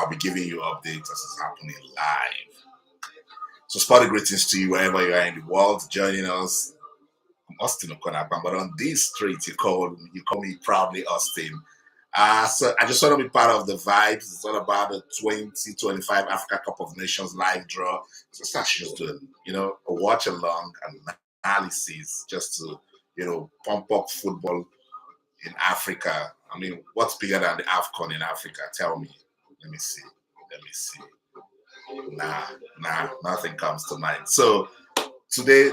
I'll be giving you updates as it's happening live. So sporty greetings to you wherever you are in the world joining us. I'm Austin OKON-AKPAN, but on this street you call me proudly Austin. So I just want to be part of the vibes. It's all about the 2025 Africa Cup of Nations live draw. So start just doing, a watch along and analysis just to, pump up football in Africa. I mean, what's bigger than the AFCON in Africa? Tell me. Let me see. Nah, nothing comes to mind. So today,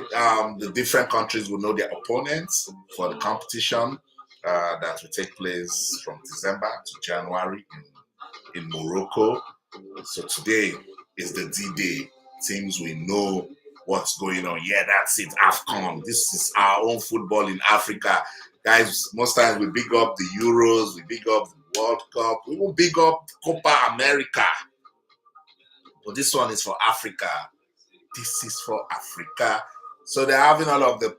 the different countries will know their opponents for the competition that will take place from December to January in Morocco. So today is the D-Day. Teams will know what's going on. Yeah, that's it. AFCON. This is our own football in Africa. Guys, most times we big up the Euros, we big up the World Cup, we will big up Copa America. But this one is for Africa. This is for Africa. So they're having all of the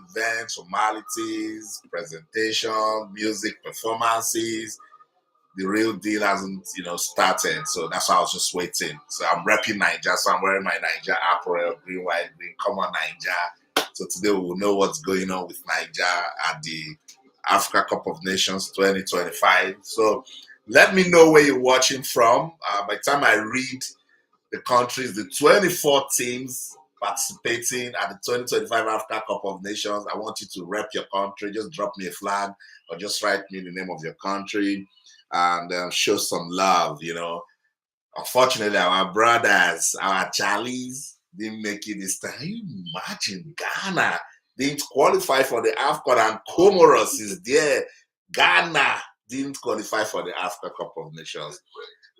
events, formalities, presentation, music, performances. The real deal hasn't, started. So that's why I was just waiting. So I'm repping Nigeria. So I'm wearing my Nigeria apparel, green, white, green. Come on, Nigeria. So today we will know what's going on with Nigeria at the Africa Cup of Nations 2025. So let me know where you're watching from. By the time I read the countries, the 24 teams participating at the 2025 Africa Cup of Nations, I want you to rep your country. Just drop me a flag or just write me the name of your country and show some love, Unfortunately, our brothers, our Charlies, didn't make it this time. Can you imagine Ghana didn't qualify for the AFCON and Comoros is there. Ghana didn't qualify for the Africa Cup of Nations.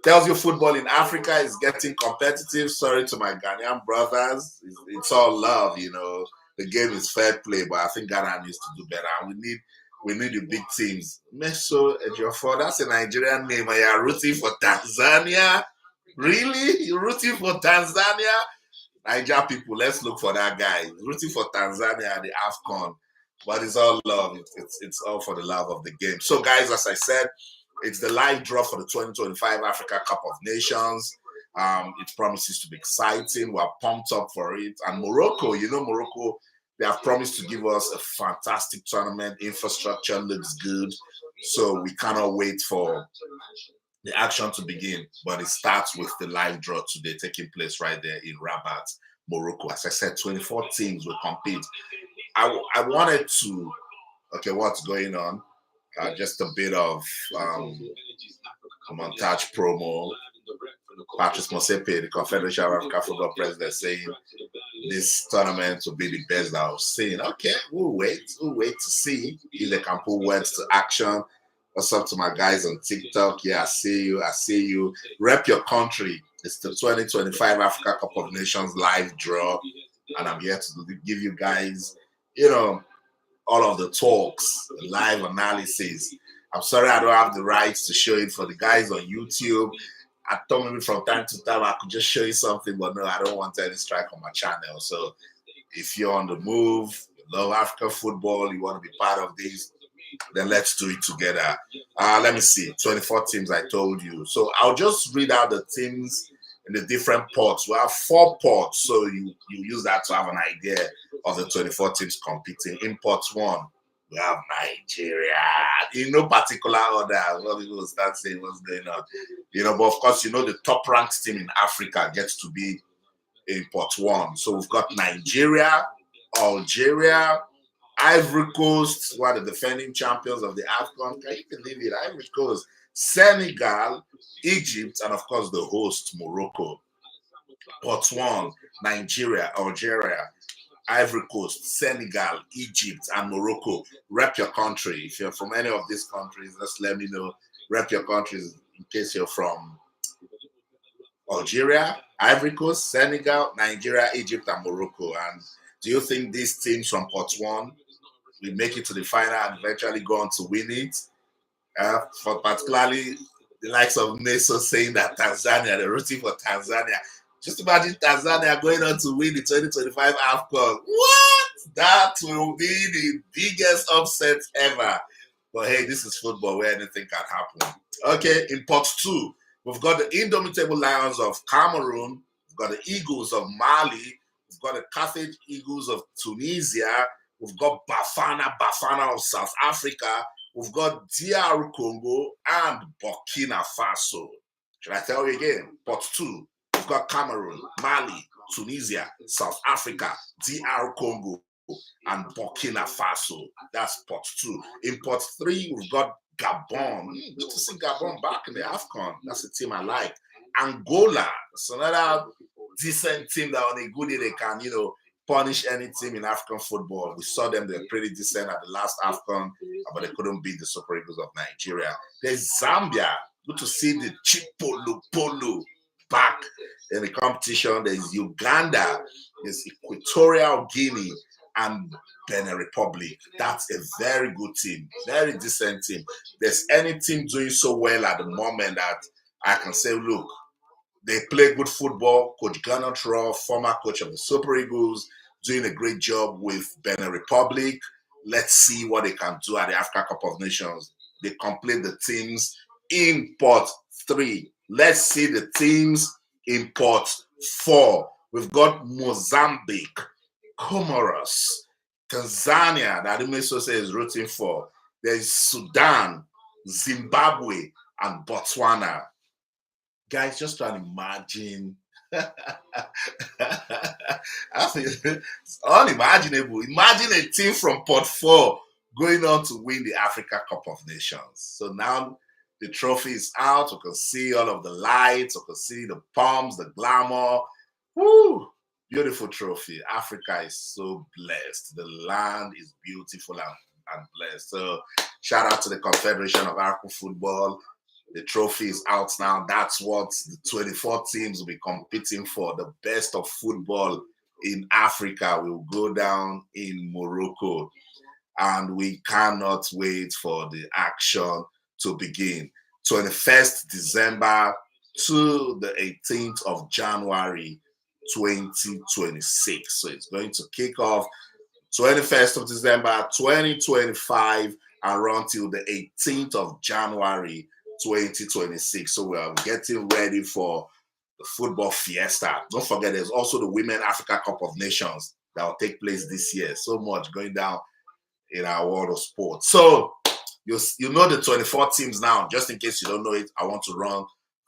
Tells you football in Africa is getting competitive. Sorry to my Ghanaian brothers. It's all love, The game is fair play, but I think Ghana needs to do better. And we need the big teams. Meso Ejiofor, that's a Nigerian name. And you're rooting for Tanzania? Really? You're rooting for Tanzania? Niger people, let's look for that guy. Rooting for Tanzania at the AFCON. But it's all love. It's all for the love of the game. So, guys, as I said, it's the live draw for the 2025 Africa Cup of Nations. It promises to be exciting. We're pumped up for it. And Morocco, Morocco, they have promised to give us a fantastic tournament. Infrastructure looks good. So we cannot wait for the action to begin. But it starts with the live draw today taking place right there in Rabat, Morocco. As I said, 24 teams will compete. I wanted to, what's going on? Just a bit of montage promo. Patrice Motsepe, the Confederation of African Football President, saying this tournament will be the best that I've seen. Okay, we'll wait to see if they can put words to action. What's up to my guys on TikTok? Yeah, I see you. Rep your country. It's the 2025 Africa Cup of Nations live draw, and I'm here to give you guys, all of the talks, the live analysis. I'm sorry I don't have the rights to show it for the guys on YouTube. I thought maybe from time to time I could just show you something, but no, I don't want any strike on my channel. So if you're on the move, you love African football, you want to be part of this, then let's do it together. Let me see, 24 teams I told you. So I'll just read out the teams in the different ports. We have 4 ports, so you use that to have an idea of the 24 teams competing. In port 1, we have Nigeria. In no particular order, what people will start saying what's going on. But of course, the top ranked team in Africa gets to be in port 1. So we've got Nigeria, Algeria, Ivory Coast, who are the defending champions of the AFCON. Can you believe it? Ivory Coast, Senegal, Egypt, and of course the host, Morocco. Port 1, Nigeria, Algeria, Ivory Coast, Senegal, Egypt, and Morocco. Rep your country. If you're from any of these countries, just let me know. Rep your countries in case you're from Algeria, Ivory Coast, Senegal, Nigeria, Egypt, and Morocco. And do you think these teams from Port 1 will make it to the final and eventually go on to win it? For particularly the likes of Meso saying that Tanzania, they're rooting for Tanzania. Just imagine Tanzania going on to win the 2025 AFCON. What? That will be the biggest upset ever. But hey, this is football where anything can happen. Okay, in pot 2, We've got the indomitable Lions of Cameroon. We've got the Eagles of Mali. We've got the Carthage Eagles of Tunisia. We've got Bafana of South Africa. We've got DR Congo and Burkina Faso. Should I tell you again? Pot 2. We've got Cameroon, Mali, Tunisia, South Africa, DR Congo, and Burkina Faso. That's pot 2. In pot 3, we've got Gabon. Good to see Gabon back in the AFCON. That's a team I like. Angola. It's another decent team that on a good day they can, punish any team in African football. We saw them, they're pretty decent at the last AFCON, but they couldn't beat the Super Eagles of Nigeria. There's Zambia. Good to see the Chipolopolo back in the competition. There's Uganda. There's Equatorial Guinea and Benin Republic. That's a very good team, very decent team. There's any team doing so well at the moment that I can say, look, they play good football. Coach Gunnar Traw, former coach of the Super Eagles, doing a great job with Benin Republic. Let's see what they can do at the Africa Cup of Nations. They complete the teams in pot 3. Let's see the teams in pot 4. We've got Mozambique, Comoros, Tanzania, that Adumeso is rooting for. There's Sudan, Zimbabwe, and Botswana. Guys, just try to imagine. I think it's unimaginable. Imagine a team from pot 4 going on to win the Africa Cup of Nations. So now the trophy is out. We can see all of the lights. We can see the palms, the glamour. Woo! Beautiful trophy. Africa is so blessed. The land is beautiful and blessed. So shout out to the Confederation of African Football. The trophy is out now. That's what the 24 teams will be competing for. The best of football in Africa will go down in Morocco. And we cannot wait for the action to begin. 21st December to the 18th of January 2026. So it's going to kick off 21st of December 2025 and run till the 18th of January 2026. So we are getting ready for the football fiesta. Don't forget, there's also the Women Africa Cup of Nations that will take place this year. So much going down in our world of sports. So you know the 24 teams now. Just in case you don't know it, I want to run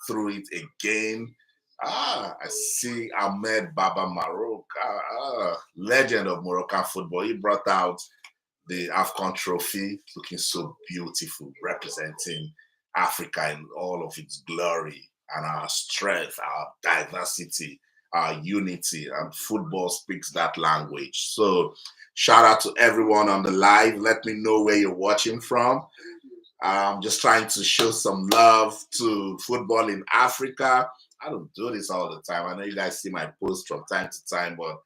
through it again. I see Ahmed Baba Marouk, legend of Moroccan football. He brought out the AFCON trophy, looking so beautiful, representing Africa in all of its glory and our strength, our diversity, our unity, and football speaks that language. So shout out to everyone on the live. Let me know where you're watching from. I'm just trying to show some love to football in Africa. I don't do this all the time. I know you guys see my posts from time to time, but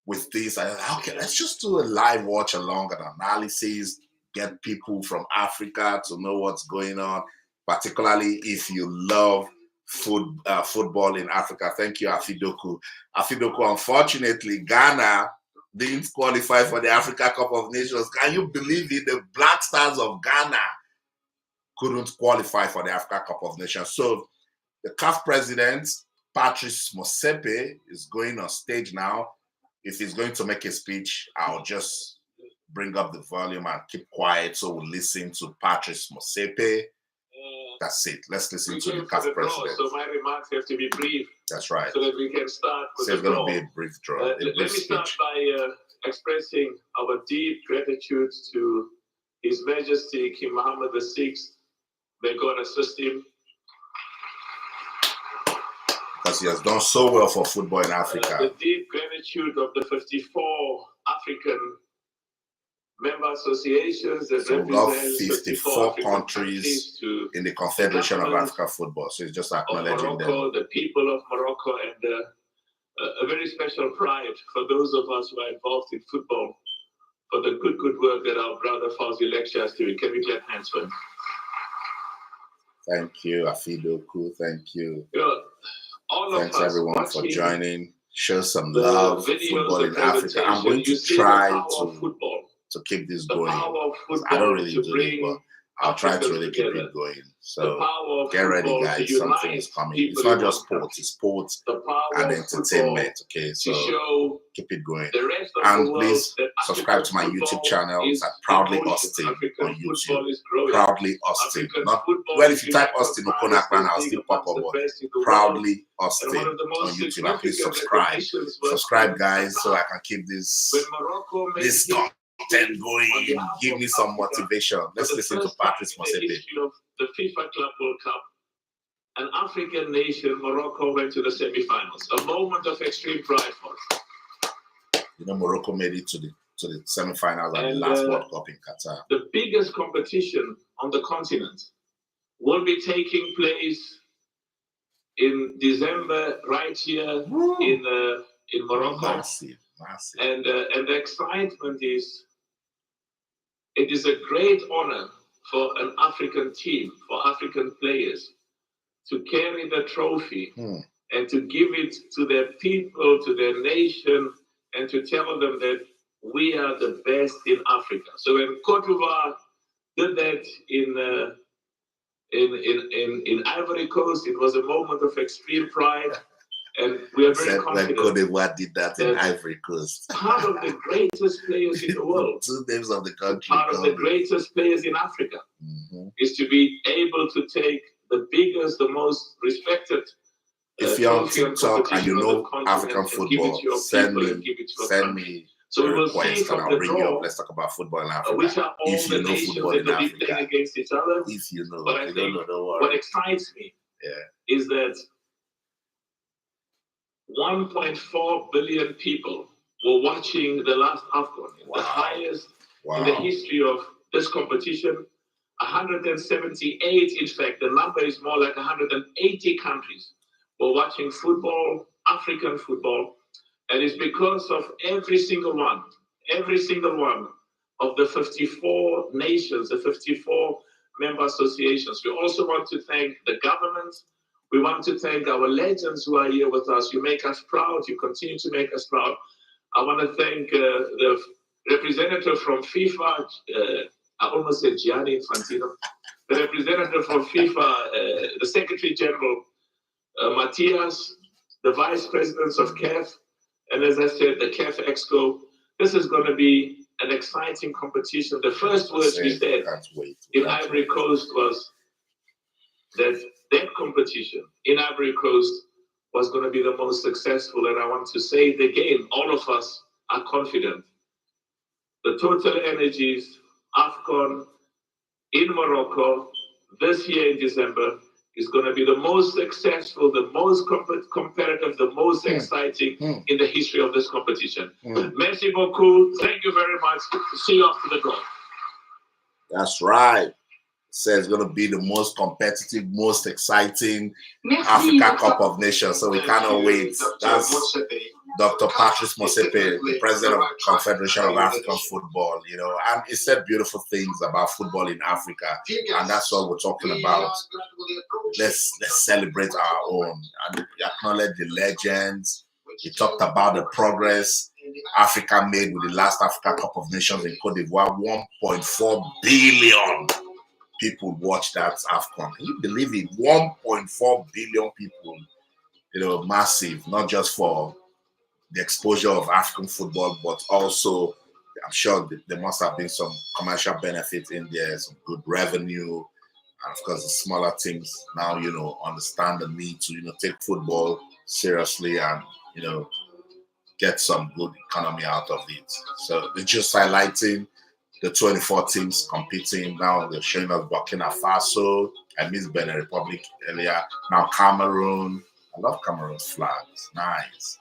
with this, okay, let's just do a live watch along and analysis, get people from Africa to know what's going on, particularly if you love football in Africa. Thank you, Afidoku. Afidoku, unfortunately, Ghana didn't qualify for the Africa Cup of Nations. Can you believe it? The Black Stars of Ghana couldn't qualify for the Africa Cup of Nations. So the CAF president, Patrice Motsepe, is going on stage now. If he's going to make a speech, I'll just bring up the volume and keep quiet so we'll listen to Patrice Motsepe. That's it. Let's listen to the CAF president. So my remarks have to be brief. That's right. So that we can start with so it's going to be a brief draw. Let me start by expressing our deep gratitude to His Majesty King Mohammed VI. May God assist him. Because he has done so well for football in Africa. The deep gratitude of the 54 African member associations that so we've got represent 54 countries in the Confederation of African Football. So it's just acknowledging Morocco, them. The people of Morocco, and a very special pride for those of us who are involved in football for the good work that our brother Fawzi Lecture is doing. Can we clap hands for him? Thank you, Afidoku. Thank you. Thanks everyone for joining. Show some love for football in Africa. I'm going to try to keep this going. I don't really do it, but I'll try to really keep it going. So get ready, guys. Something is coming. It's not just sports, it's sports and entertainment. Okay, so keep it going. And please subscribe to my YouTube channel. It's at Proudly Austin on YouTube. Proudly Austin. Not well, if you type Austin OKON-AKPAN, I'll still pop up. But Proudly Austin on YouTube. And please subscribe. Subscribe, guys, so I can keep this content going. Give me some motivation. Let's listen to Patrice Motsepe. The FIFA Club World Cup, an African nation, Morocco, went to the semi-finals. A moment of extreme pride for us. You know, Morocco made it to the semi-finals at the last World Cup in Qatar. The biggest competition on the continent will be taking place in December, right here in Morocco. Massive. And the excitement is, it is a great honor for an African team, for African players, to carry the trophy and to give it to their people, to their nation, and to tell them that we are the best in Africa. So when Côte d'Ivoire did that in Ivory Coast, it was a moment of extreme pride. And we are very confident. When Côte d'Ivoire did that in Ivory Coast. Part of the greatest players in the world. Two names of the country. Part of the greatest players in Africa is to be able to take the biggest, the most respected. If you're on TikTok and you know African football, send me so we will request see and I'll bring you up. Let's talk about football in Africa. Which are all if you know football in Africa. Against each other. If you know, but I think what excites me is that 1.4 billion people were watching the last AFCON, the highest in the history of this competition. 178, in fact, the number is more like 180 countries were watching football, African football, and it's because of every single one of the 54 nations, the 54 member associations. We also want to thank the government. We want to thank our legends who are here with us. You make us proud. You continue to make us proud. I want to thank the representative from FIFA. I almost said Gianni Infantino. The representative from FIFA, the Secretary General, Matthias, the Vice Presidents of CAF, and as I said, the CAF Exco. This is going to be an exciting competition. The first words we said in Ivory Coast was that competition in Ivory Coast was going to be the most successful. And I want to say it again, all of us are confident. The TotalEnergies AFCON in Morocco this year in December is going to be the most successful, the most competitive, the most exciting in the history of this competition. Merci beaucoup. Thank you very much. See you after the goal. That's right. So it's going to be the most competitive, most exciting Africa Cup of Nations. So we cannot wait. That's Dr. Patrice Motsepe, the president of the Confederation of African Football, you know, and he said beautiful things about football in Africa. And that's what we're talking about. Let's celebrate our own and acknowledge the legends. He talked about the progress Africa made with the last Africa Cup of Nations in Cote d'Ivoire. 1.4 billion people watch that AFCON. Can you believe it? 1.4 billion people, you know, massive, not just for the exposure of African football, but also, I'm sure there must have been some commercial benefits in there, some good revenue. And of course, the smaller teams now, you know, understand the need to, you know, take football seriously and, you know, get some good economy out of it. So they're just highlighting the 24 teams competing. Now they're showing us Burkina Faso. I missed Benin Republic earlier. Now Cameroon. I love Cameroon's flags. Nice.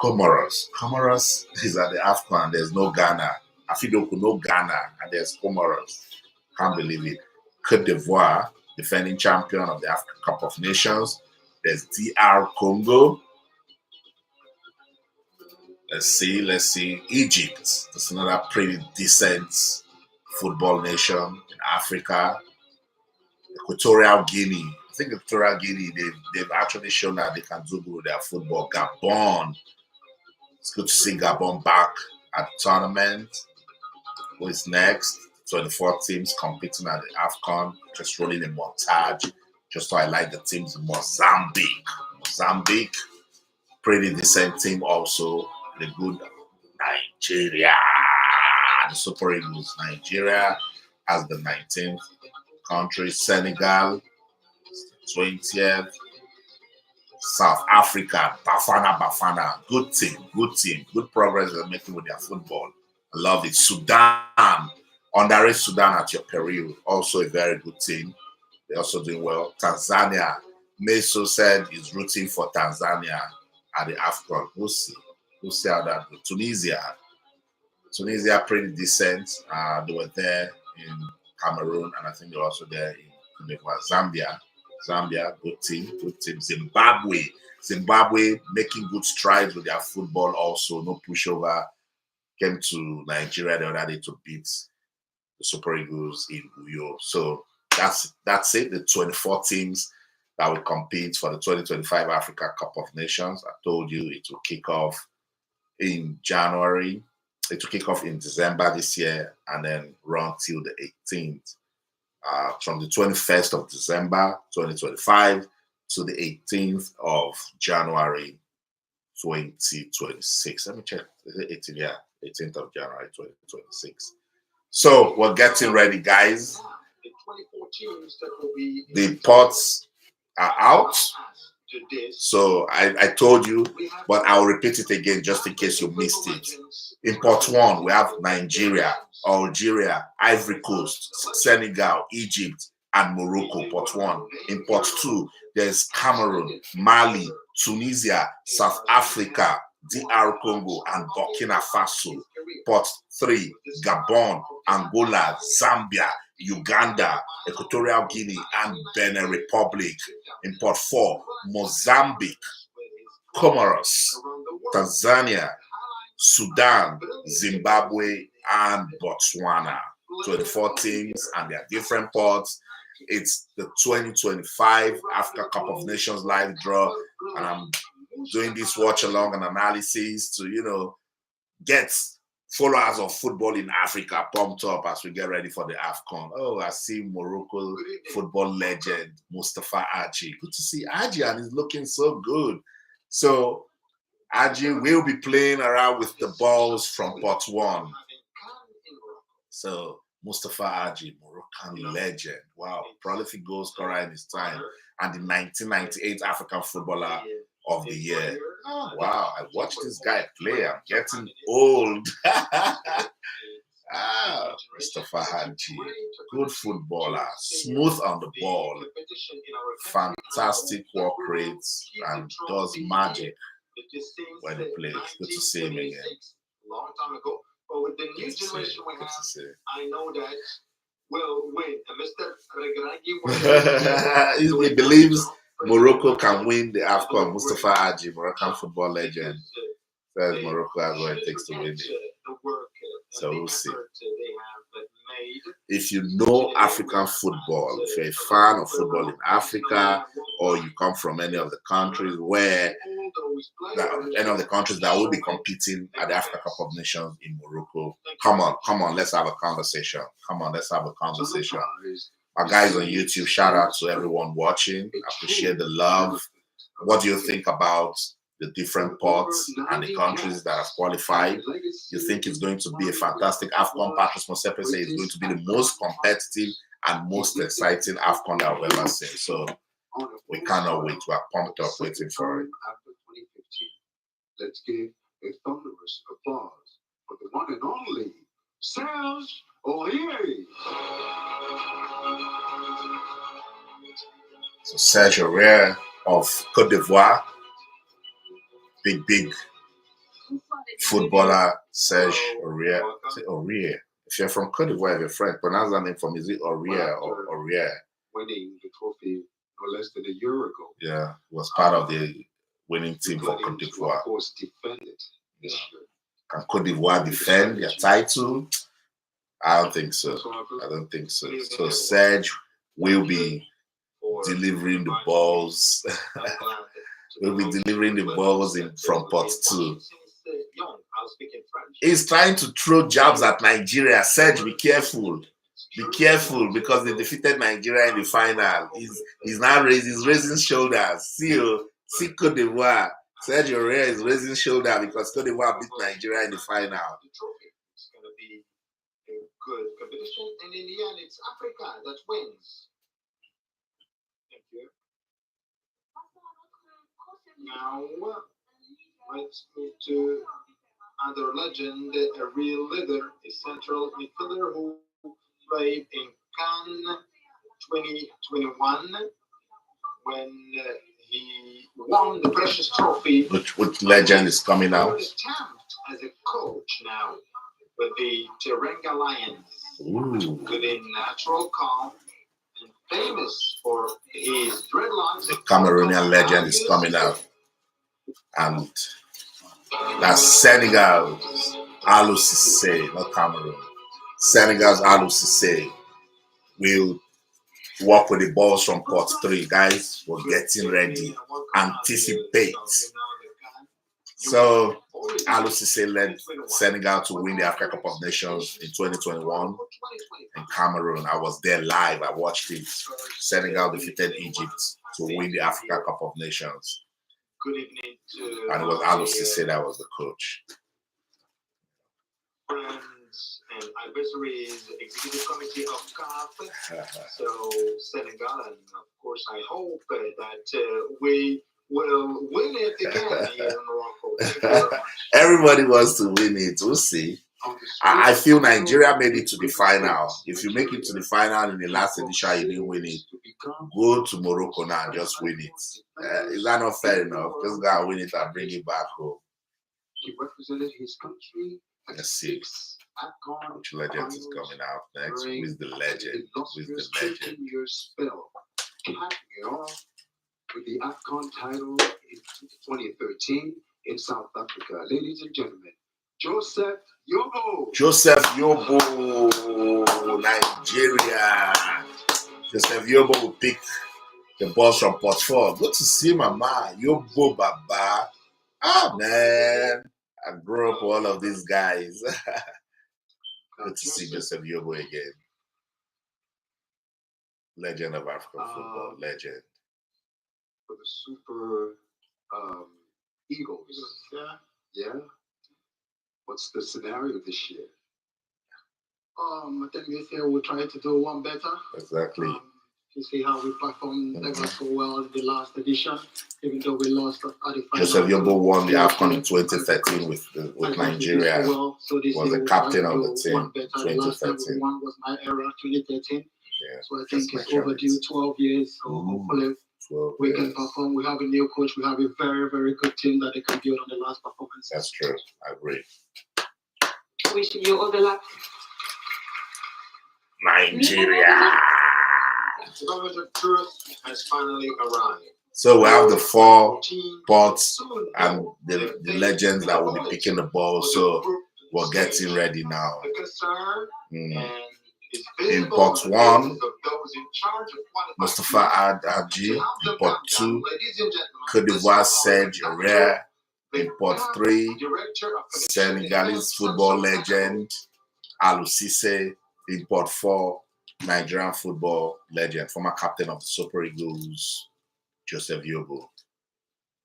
Comoros is at the AFCON. There's no Ghana. Afidoku, no Ghana. And there's Comoros. Can't believe it. Cote d'Ivoire, defending champion of the African Cup of Nations. There's DR Congo. Let's see. Egypt. That's another pretty decent football nation in Africa. Equatorial Guinea. I think Equatorial Guinea, they've actually shown that they can do good with their football. Gabon. It's good to see Gabon back at the tournament. Who is next? 24 teams competing at the AFCON. Just rolling a montage, just to highlight the teams. Mozambique, pretty decent team also. The good Nigeria, the Super Eagles. Nigeria as the 19th country. Senegal, 20th. South Africa, Bafana. Good team. Good progress they're making with their football. I love it. Sudan, underrated Sudan at your peril. Also a very good team. They're also doing well. Tanzania, Meso said he's rooting for Tanzania at the AFCON. We'll see how that goes. Tunisia, pretty decent. They were there in Cameroon, and I think they're also there in Zambia, good team. Zimbabwe making good strides with their football also. No pushover. Came to Nigeria the other day to beat the Super Eagles in Uyo. So that's it. The 24 teams that will compete for the 2025 Africa Cup of Nations. I told you it will kick off in January. It will kick off in December this year and then run till the 18th. From the 21st of December 2025 to the 18th of January 2026. Let me check. Is it 18? Yeah, 18th of January 2026. So we're getting ready, guys. The pots are out. So I told you, but I'll repeat it again just in case you missed it. In pot 1, we have Nigeria, Algeria, Ivory Coast, Senegal, Egypt, and Morocco, pot 1. In pot 2, there's Cameroon, Mali, Tunisia, South Africa, DR Congo, and Burkina Faso. Pot 3, Gabon, Angola, Zambia, Uganda, Equatorial Guinea, and Benin Republic. In pot 4, Mozambique, Comoros, Tanzania, Sudan, Zimbabwe, and Botswana. 24 teams and their different pots. It's the 2025 Africa Cup of Nations live draw, and I'm doing this watch along and analysis to, get followers of football in Africa pumped up as we get ready for the AFCON. Oh, I see Morocco football legend Mustafa Aji. Good to see Aji, and he's looking so good. So Aji will be playing around with the balls from pot 1. So Mustafa Aji, Moroccan legend. Wow, prolific goal scorer in his time, and the 1998 African Footballer of the Year. Oh, wow, I watched this guy play. I'm getting old. Mustafa Haji, good footballer, smooth on the ball, fantastic work rates, and does magic when he plays. Good to see him again. But with the new generation we have, I know that we'll win. And Mr. Regragui he believes Morocco can win the AFCON. Mustafa Aji, Moroccan football legend, says Morocco has what it takes to win it. So we'll see. If you know African football, if you're a fan of football in Africa, or you come from any of the countries that will be competing at the Africa Cup of Nations in Morocco, come on, let's have a conversation. Our guys on YouTube, shout out to everyone watching. Appreciate the love. What do you think about the different pots and the countries that have qualified? You think it's going to be a fantastic AFCON? Patrice Mosepe says it's going to be the most competitive and most exciting AFCON that I've ever seen. So we cannot wait. We are pumped up waiting for it. After 2015, let's give a thunderous applause for the one and only Serge Aurier. So Serge Aurier of Cote d'Ivoire, big footballer, Serge Aurier. Aurier. If you're from Cote d'Ivoire, you're French. Pronounce that name for me. Is it Aurier or Aurier? Winning the trophy no less than a year ago. Yeah, was part of the winning team for Cote d'Ivoire. Of course, defended this year. Can Cote d'Ivoire defend their title? I don't think so. So Serge will be delivering the balls. We'll be delivering the balls from pot 2. He's trying to throw jabs at Nigeria. Serge, be careful. Be careful because they defeated Nigeria in the final. He's now raising shoulders. See Cote d'Ivoire. Sergio Aurier is raising shoulder because Cote d'Ivoire beat Nigeria in the final. It's going to be a good competition, and in the end, it's Africa that wins. Thank you. Now, let's move to another legend, a real leader, a central midfielder who played in CAN 2021 when he won the precious trophy. Which legend is coming out? As a coach now with the Teranga Lions. Ooh. Good in natural calm and famous for his dreadlocks. The Cameroonian legend is coming out. And that's Senegal's Aliou Cissé, not Cameroon. Senegal's Aliou Cissé will work with the balls from court 3. Guys, we're getting ready. Anticipate. So, Aliou Cissé led Senegal to win the Africa Cup of Nations in 2021 in Cameroon. I was there live. I watched it. Senegal defeated Egypt to win the Africa Cup of Nations. Good evening to And it was Aliou Cissé that was the coach. Friends and adversaries, executive committee of CAF. So Senegal, and of course, I hope that we will win it again here in Morocco. Thank you very much. Everybody wants to win it. We'll see. I feel Nigeria made it to the final. If you make it to the final in the last edition, you didn't win it. Go to Morocco now and just win it. Is that not fair enough? Just go and win it and bring it back home. He represented his country. Let's see which legend is coming out next. Who is the legend? Who is the legend? Spell, capping it off with the AFCON title in 2013 in South Africa. Ladies and gentlemen, Joseph Yobo. Joseph Yobo, Nigeria. Joseph Yobo will pick the balls from Port 4. Good to see Mama. Yobo Baba. Ah, man. I grew up with all of these guys. Good to see Joseph Yobo again. Legend of African football. Legend. For the Super Eagles. Yeah. What's the scenario this year? I think this year we'll try to do one better. Exactly. To see how we performed ever so well in the last edition, even though we lost at the final. Joseph Yobo won the AFCON in 2013 with Nigeria. Well, so this was the captain of the team. 2013. The last time we won was my era, 2013. Yeah, so I think it's overdue. 12 years. So hopefully we can perform. We have a new coach. We have a very, very good team that they can build on the last performance. That's true. I agree. Wishing you all the luck. Nigeria. The moment of truth has finally arrived. So we have the 4 ports and the legends that will be picking the ball. So we're getting ready now. In port 1, Mustafa Hadji. In port 2, Cote d'Ivoire Serge Aurier. In port 3, Senegalese football legend Aliou Cissé. In port 4, Nigerian football legend, former captain of the Super Eagles, Joseph Yobo.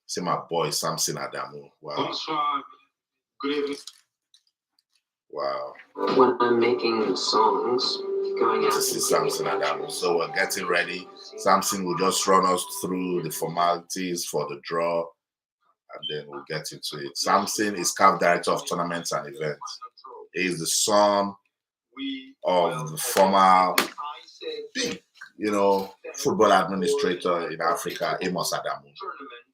See my boy Samson Adamu. Wow. Good evening. Wow. When I'm making songs, going out to see Samson Adamu. So we're getting ready. Samson will just run us through the formalities for the draw, and then we'll get into it. Samson is CAF Director of Tournaments and Events. He is the son of the former big, football administrator in Africa, Amos Adamu.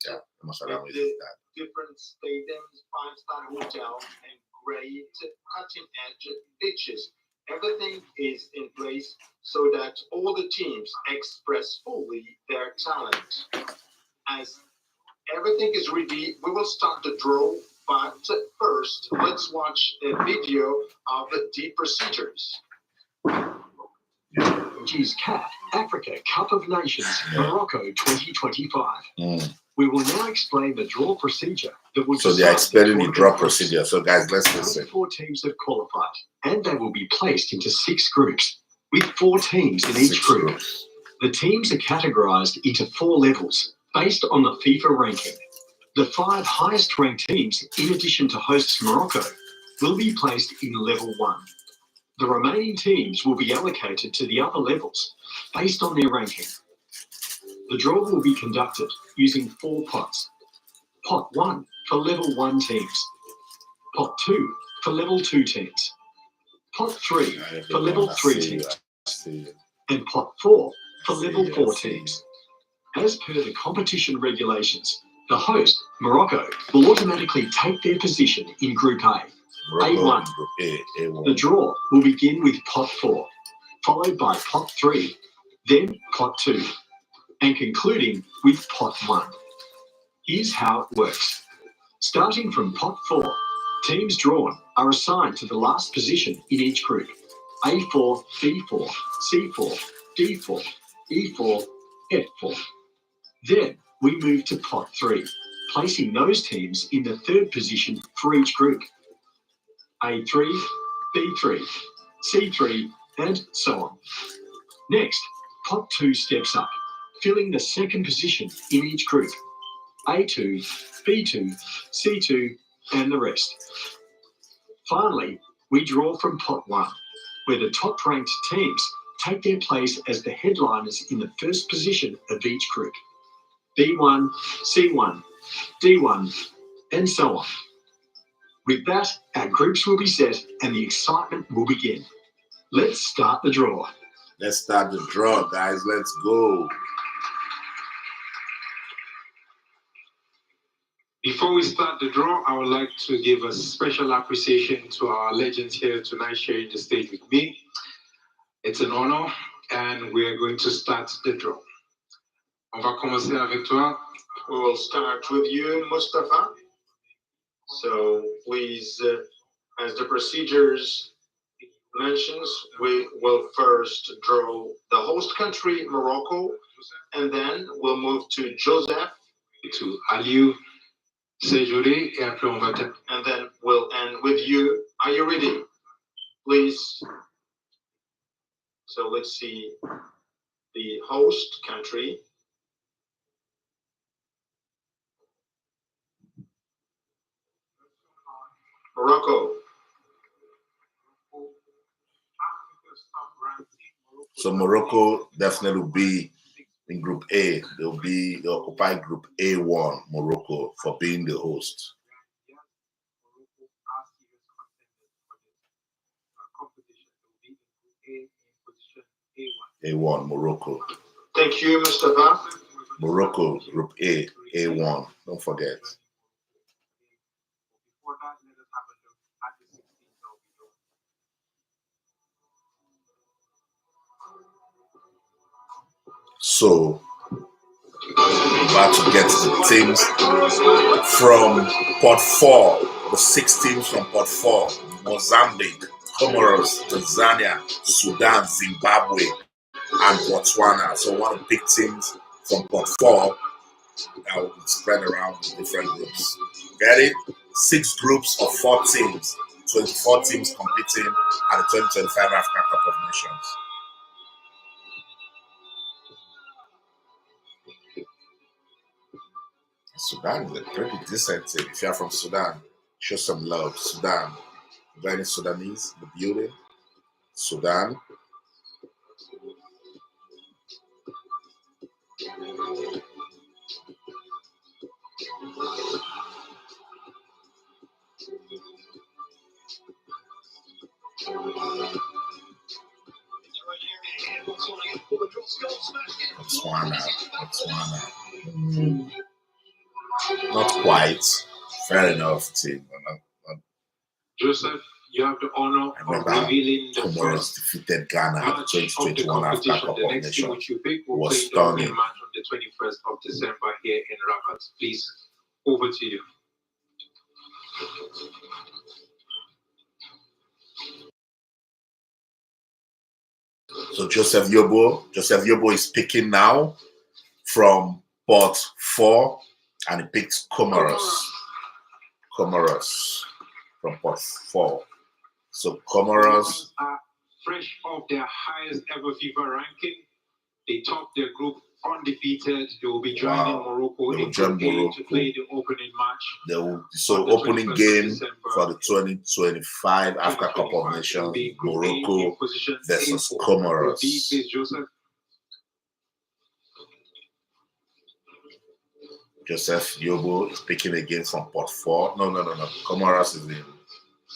Yeah, Amos Adamu is that. Different stadiums, 5-star hotels, and great cutting-edge beaches. Everything is in place so that all the teams express fully their talent. As everything is ready, we will start the draw. But first, let's watch a video of the procedures. CAF Africa Cup of Nations Morocco 2025. We will now explain the draw procedure. So they are explaining the draw procedure. So guys, let's listen. 4 teams have qualified, and they will be placed into 6 groups. with 4 teams in each group. The teams are categorised into 4 levels based on the FIFA ranking. The 5 highest ranked teams, in addition to hosts Morocco, will be placed in level 1. The remaining teams will be allocated to the other levels based on their ranking. The draw will be conducted using 4 pots. Pot 1 for level 1 teams. Pot 2 for level 2 teams. Pot 3 for level 3 teams. And pot 4 for level 4 teams. As per the competition regulations, the host, Morocco, will automatically take their position in Group A. A1. A1. The draw will begin with pot 4, followed by pot 3, then pot 2, and concluding with pot 1. Here's how it works. Starting from pot 4, teams drawn are assigned to the last position in each group. A4, B4, C4, D4, E4, F4. Then we move to pot 3, placing those teams in the 3rd position for each group. A3, B3, C3, and so on. Next, pot 2 steps up, filling the 2nd position in each group. A2, B2, C2, and the rest. Finally, we draw from pot 1, where the top-ranked teams take their place as the headliners in the 1st position of each group. B1, C1, D1, and so on. With that, our groups will be set and the excitement will begin. Let's start the draw. Let's start the draw, guys. Let's go. Before we start the draw, I would like to give a special appreciation to our legends here tonight sharing the stage with me. It's an honor, and we are going to start the draw. On va commencer avec toi. We will start with you, Mustafa. So please, as the procedures mentions, we will first draw the host country, Morocco, and then we'll move to Joseph, to Aliou, Séjouré, et après on va terminer. and then we'll end with you. Are you ready? Please. So let's see the host country. Morocco. So Morocco definitely will be in Group A. They'll occupy Group A1, Morocco, for being the host. A1, Morocco. Thank you, Mustafa. Morocco, Group A, A1. Don't forget. So, about to get the teams from pot 4, the 6 teams from pot 4, Mozambique, Comoros, Tanzania, Sudan, Zimbabwe, and Botswana. So, I want to pick teams from pot 4 that will be spread around the different groups. Get it? 6 groups of 4 teams, 24 teams competing at the 2025 African Cup of Nations. Sudan is a pretty decent team. If you're from Sudan, show some love. Sudan. You got any Sudanese in the building? Sudan. Botswana. Not quite. Fair enough, team. Joseph, you have the honor of revealing the Comoros first defeated Ghana at the match of the 2021 African competition. Cup The of next team Nations. which you pick will Was play the opening stunning. match on the 21st of December here in Rabat. Please, over to you. So Joseph Yobo is picking now from pot 4, and he picked Comoros from pot 4. So Comoros fresh off their highest ever FIFA ranking. They topped their group undefeated. They will be joining Morocco in Group A to play the opening match. So opening game for the 2025 Africa Cup of Nations, Morocco versus Comoros. Joseph Yobo is picking again from Port 4. No. Comoros is in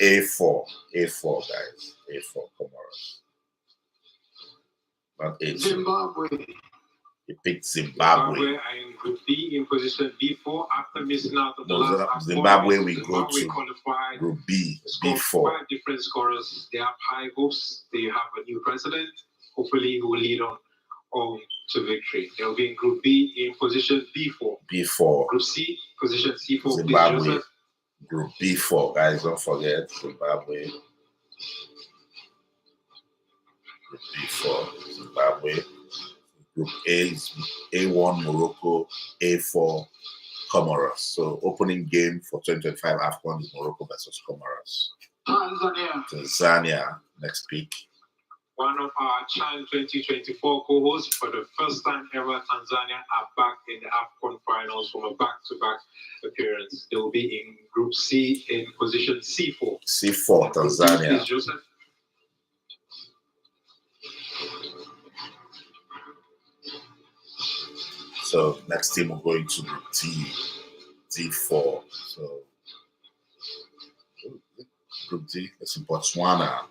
A4. A4, guys. A4, Comoros. Not A2. Zimbabwe. He picked Zimbabwe. Zimbabwe are in Group D in position B4 after missing out on the last Zimbabwe, we go to qualified. Group B, B4. 5 B4. different scorers. They have high hopes. They have a new president. Hopefully, who will lead on to victory. They'll be in Group B in position B4. B4. Group C, position C4. Zimbabwe. Group B4, guys. Don't forget Zimbabwe. Group B4, Zimbabwe. Group A is A1 Morocco, A4 Comoros. So opening game for 2025 AFCON is Morocco versus Comoros. Tanzania, next pick. One of our CHAN 2024 co-hosts. For the first time ever, Tanzania are back in the AFCON finals from a back-to-back appearance. They will be in Group C in position C4. C4, Tanzania. Please, Joseph. So next team will go into Group D, D4. So Group D, let's see, Botswana,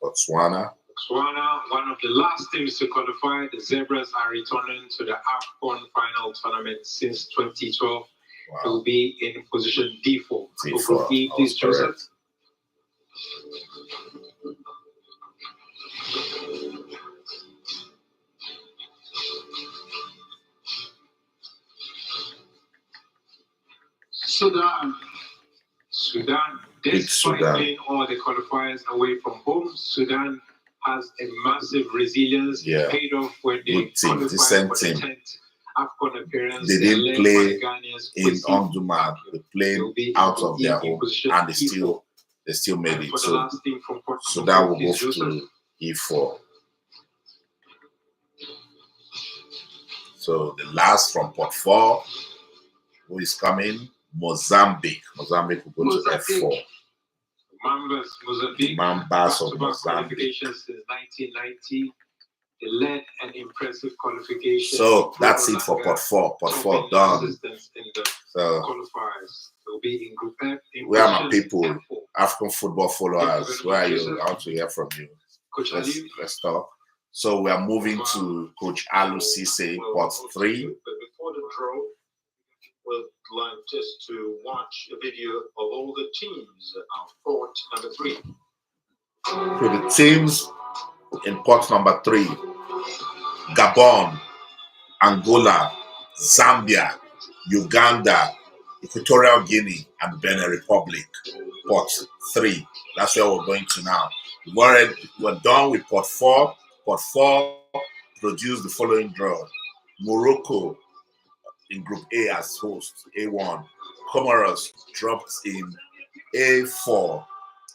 one of the last teams to qualify. The Zebras are returning to the AFCON final tournament since 2012. Wow. They will be in position D4. D4. Group E, please, Joseph. Sudan, despite playing all the qualifiers away from home, Sudan has a massive resilience. Paid off when they qualified for the 10th AFCON appearance. They didn't play in Omdurman. They played out of their home, and they still made it. So Sudan will move to E4. So the last from Port 4, who is coming? Mozambique. Mozambique will go to F4. Mozambique. Mambas of Mozambique. Since 1990. They led an impressive qualification. So that's it for Port 4. Port 4 done. So qualifiers. They'll be in Group F. Where are my people? African football followers. Where are you? I want to hear from you. Let's talk. So we are moving to Coach Alu Cisse, Port 3. But before the draw, we'd like just to watch a video of all the teams of port number 3. So the teams in port number 3: Gabon, Angola, Zambia, Uganda, Equatorial Guinea, and Benin Republic. Port 3. That's where we're going to now. We're done with Port 4. Port 4 produced the following draw: Morocco in Group A as host, A1. Comoros dropped in A4.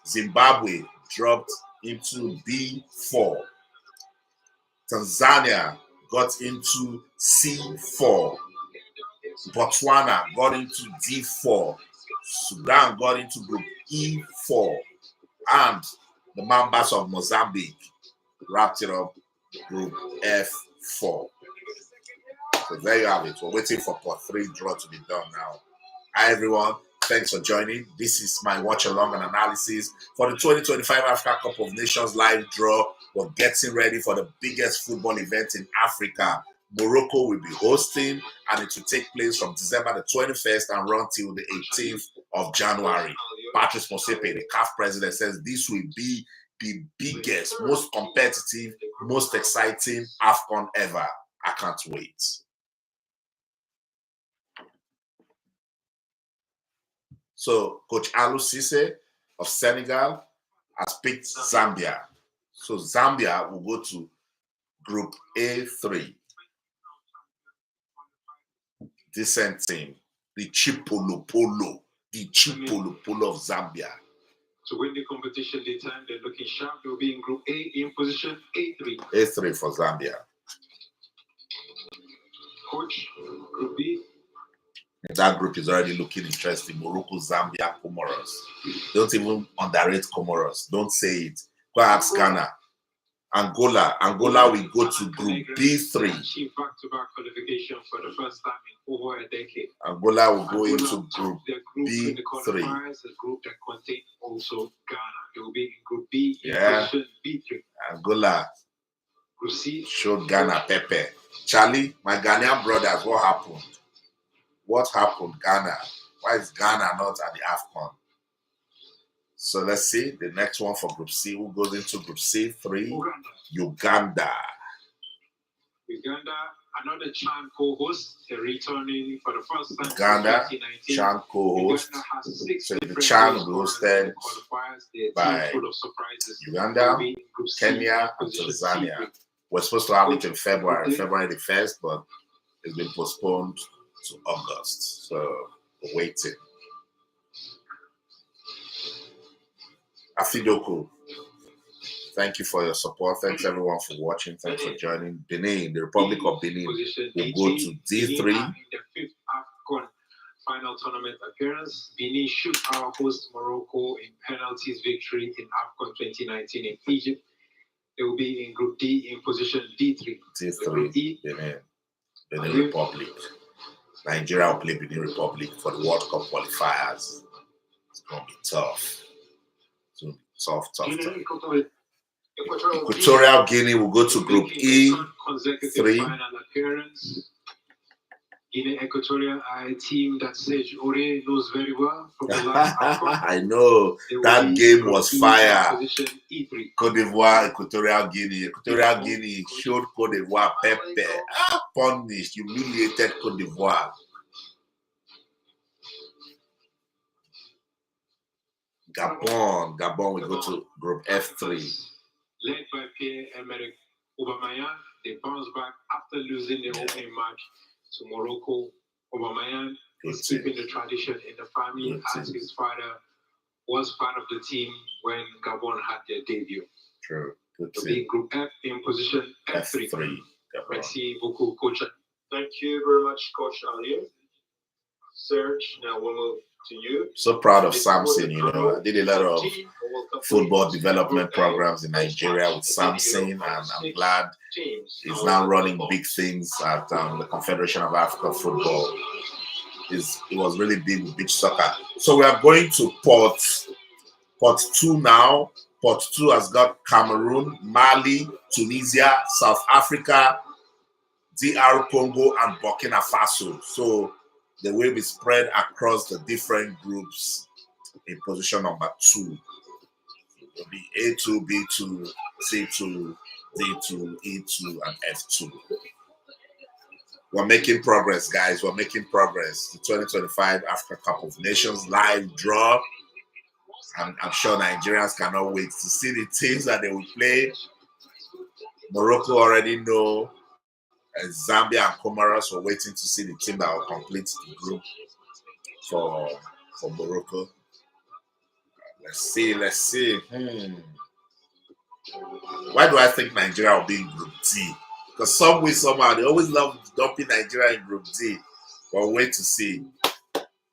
Zimbabwe dropped into B4. Tanzania got into C4. Botswana got into D4. Sudan got into Group E4. And the Mambas of Mozambique wrapped it up, Group F4. So there you have it. We're waiting for Port 3 draw to be done now. Hi everyone, thanks for joining. This is my watch along and analysis for the 2025 Africa Cup of Nations live draw. We're getting ready for the biggest football event in Africa. Morocco will be hosting, and it will take place from December the 21st and run till the 18th of January. Patrice Motsepe, the CAF president, says this will be the biggest, most competitive, most exciting AFCON ever. I can't wait. So Coach Alu Cisse of Senegal has picked Zambia. So Zambia will go to Group A3. Decent team, the Chipolopolo of Zambia. to win the competition this time. They're looking sharp. They'll be in Group A in position A3. A3 for Zambia. Coach, Group B. That group is already looking interesting. Morocco, Zambia, Comoros. Don't even underrate Comoros. Don't say it. Go ask Ghana. Angola will go to Group B3. Back-to-back qualification for the first time in over a decade. Angola will go into Group B3. The group that contains also Ghana. They will be in Group B in position B3. Angola Group C showed Ghana Pepe. Charlie, my Ghanaian brothers, what happened? What happened, Ghana? Why is Ghana not at the AFCON? So let's see the next one for Group C. Who goes into Group C3? Uganda. Uganda, another CHAN co-host, returning for the first time. Uganda, CHAN co-host. So the CHAN will be hosted by Uganda, Kenya, and Tanzania. We're supposed to have it in February the 1st, but it's been postponed to August. So we're waiting. Afidoku, thank you for your support. Thanks everyone for watching. Thanks for joining. Benin, the Republic of Benin will go to D3. The 5th AFCON final tournament appearance. Benin should host Morocco in penalties victory in AFCON 2019 in Egypt. They will be in Group D in position D3. D3, Benin Republic. Nigeria will play Benin Republic for the World Cup qualifiers. It's going to be tough. Tough. Equatorial Guinea will go to Group E3. Guinea Equatorial are a team that Serge Aurier knows very well from the last AFCON. I know that game was fire. Cote d'Ivoire, Equatorial Guinea. Equatorial Guinea showed Cote d'Ivoire Pepe. Punished, humiliated Cote d'Ivoire. Gabon will go to Group F3. Led by Pierre-Emerick Aubameyang, they bounced back after losing their opening match to Morocco. Aubameyang is keeping the tradition in the family as his father was part of the team when Gabon had their debut. True. Good to be Group F in position F3. Merci beaucoup, Coach. Thank you very much, Coach Ali. Serge, now we'll move to you. So proud of Samson, you know. I did a lot of football development programs in Nigeria with Samson, and I'm glad he's now running big things at the Confederation of African Football. It was really big with beach soccer. So we are going to Port 2 now. Port 2 has got Cameroon, Mali, Tunisia, South Africa, DR Congo, and Burkina Faso. So they will be spread across the different groups in position number 2. It will be A2, B2, C2, D2, E2, and F2. We're making progress, guys. We're making progress. The 2025 Africa Cup of Nations live draw. I'm sure Nigerians cannot wait to see the teams that they will play. Morocco already know. Zambia and Comoros were waiting to see the team that will complete the group for Morocco. Let's see. Why do I think Nigeria will be in Group D? Because some way, somehow, they always love dumping Nigeria in Group D. But wait to see.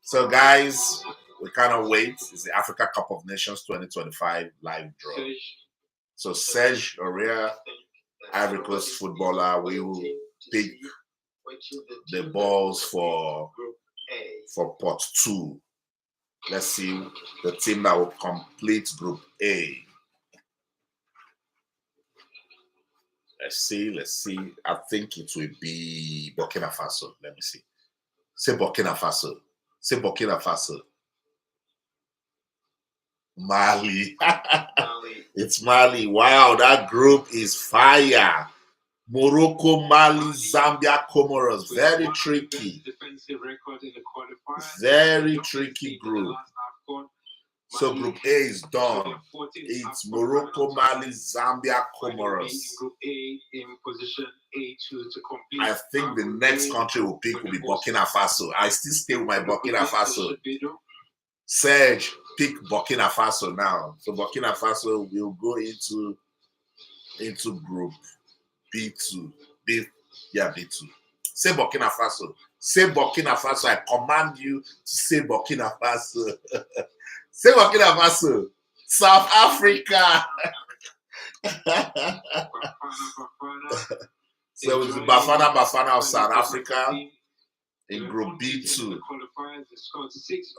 So, guys, we cannot wait. It's the Africa Cup of Nations 2025 live draw. So, Serge Aurier, Ivory Coast footballer, will pick the balls for Port 2. Let's see the team that will complete Group A. Let's see. I think it will be Burkina Faso. Let me see. Say Burkina Faso. Mali. It's Mali. Wow, that group is fire. Morocco, Mali, Zambia, Comoros. Very tricky. Very tricky group. So Group A is done. It's Morocco, Mali, Zambia, Comoros. I think the next country we'll pick will be Burkina Faso. I still stay with my Burkina Faso. Serge, pick Burkina Faso now. So Burkina Faso will go into group B2. B2. Say Burkina Faso. Say Burkina Faso. I command you to say Burkina Faso. Say Burkina Faso. South Africa. So it's the Bafana of South Africa in group B2.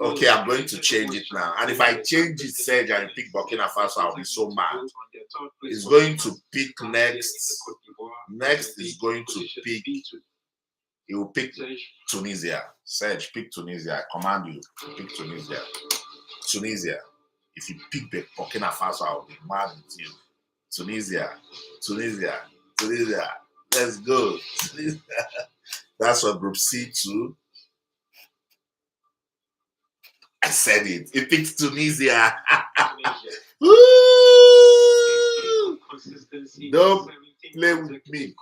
Okay, I'm going to change it now. And if I change it, Serge, and pick Burkina Faso, I'll be so mad. It's going to pick next. Next is going to pick. He will pick Tunisia. Serge, pick Tunisia. I command you to pick Tunisia. Tunisia. If you pick Burkina Faso, I'll be mad with you. Tunisia. Let's go. That's for group C2. I said it. It picks Tunisia. Woo! Don't play with me.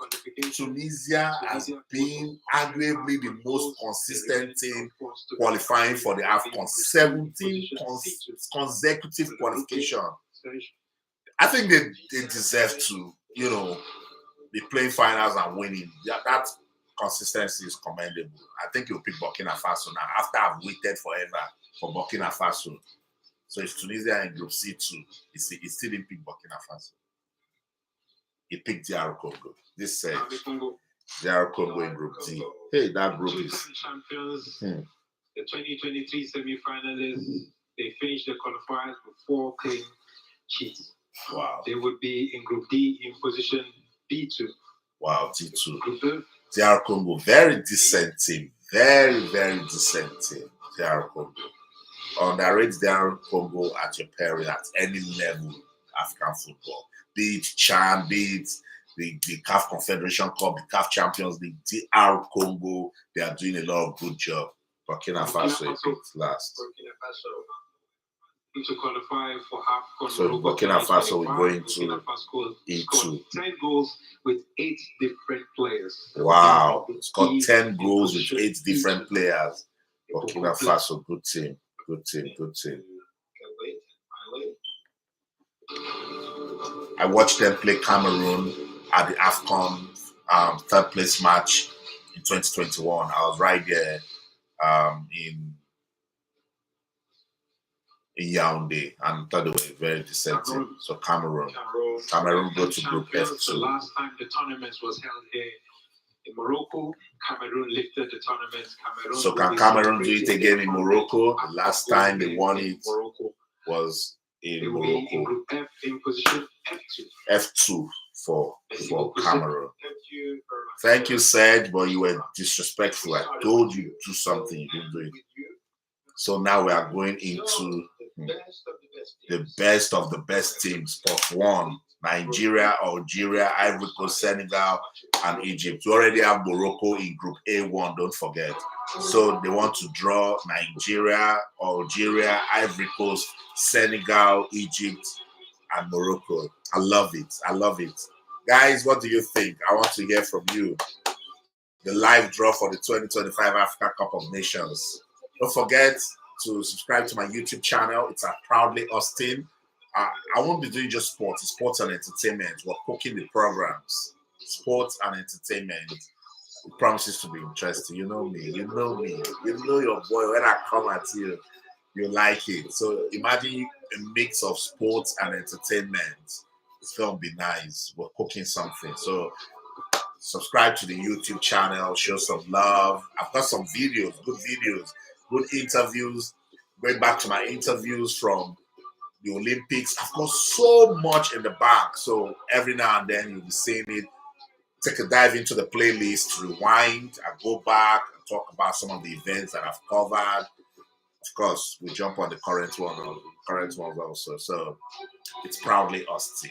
Tunisia has been arguably the most consistent team qualifying for the AFCON. 17 consecutive qualification. I think they deserve to, be playing finals and winning. That consistency is commendable. I think you'll pick Burkina Faso now after I've waited forever for Burkina Faso. So if Tunisia in group C2, he still didn't pick Burkina Faso. He picked DR Congo. This said DR Congo in group D. Hey, that group is champions. The 2023 semi-finalists, they finished the qualifiers with 4 clean sheets. Wow. They would be in group D in position B2. Wow, D2. DR Congo, very decent team. Very, very decent team. DR Congo. Underrate DR Congo at your peril at any level African football. Be it CHAN, be it the CAF Confederation Cup, the CAF Champions League, DR Congo, they are doing a lot of good job. Burkina Faso picked last. Burkina Faso to qualify for AFCON So Morocco. Burkina Faso will go into E2. E2. 10 goals with 8 different players. Wow, it's got 10 goals with 8 different players. Burkina Faso, good team. I watched them play Cameroon at the AFCON third place match in 2021. I was right there in Yaoundé, and thought they were a very decent team. So Cameroon go to group F2. The last time the tournament was held here in Morocco, Cameroon lifted the tournament. So can Cameroon do it again in Morocco? The last time they won it was in Morocco. In group F in position F2. F2 for Cameroon. Thank you, Serge, but you were disrespectful. I told you to do something, you didn't do it. So now we are going into the best of the best teams. Pot 1, Nigeria, Algeria, Ivory Coast, Senegal, and Egypt. We already have Morocco in group A1, don't forget. So they want to draw Nigeria, Algeria, Ivory Coast, Senegal, Egypt, and Morocco. I love it. Guys, what do you think? I want to hear from you. The live draw for the 2025 Africa Cup of Nations. Don't forget to subscribe to my YouTube channel. It's at Proudly Austin. I won't be doing just sports. It's sports and entertainment. We're cooking the programs. Sports and entertainment. It promises to be interesting. You know me. You know your boy. When I come at you, you like it. So imagine a mix of sports and entertainment. It's going to be nice. We're cooking something. So subscribe to the YouTube channel. Show some love. I've got some videos, good interviews. Going back to my interviews from the Olympics. I've got so much in the bank. So every now and then you'll be seeing it. Take a dive into the playlist, rewind, I go back and talk about some of the events that I've covered. Of course, we jump on the current ones also. So it's Proudly Austin.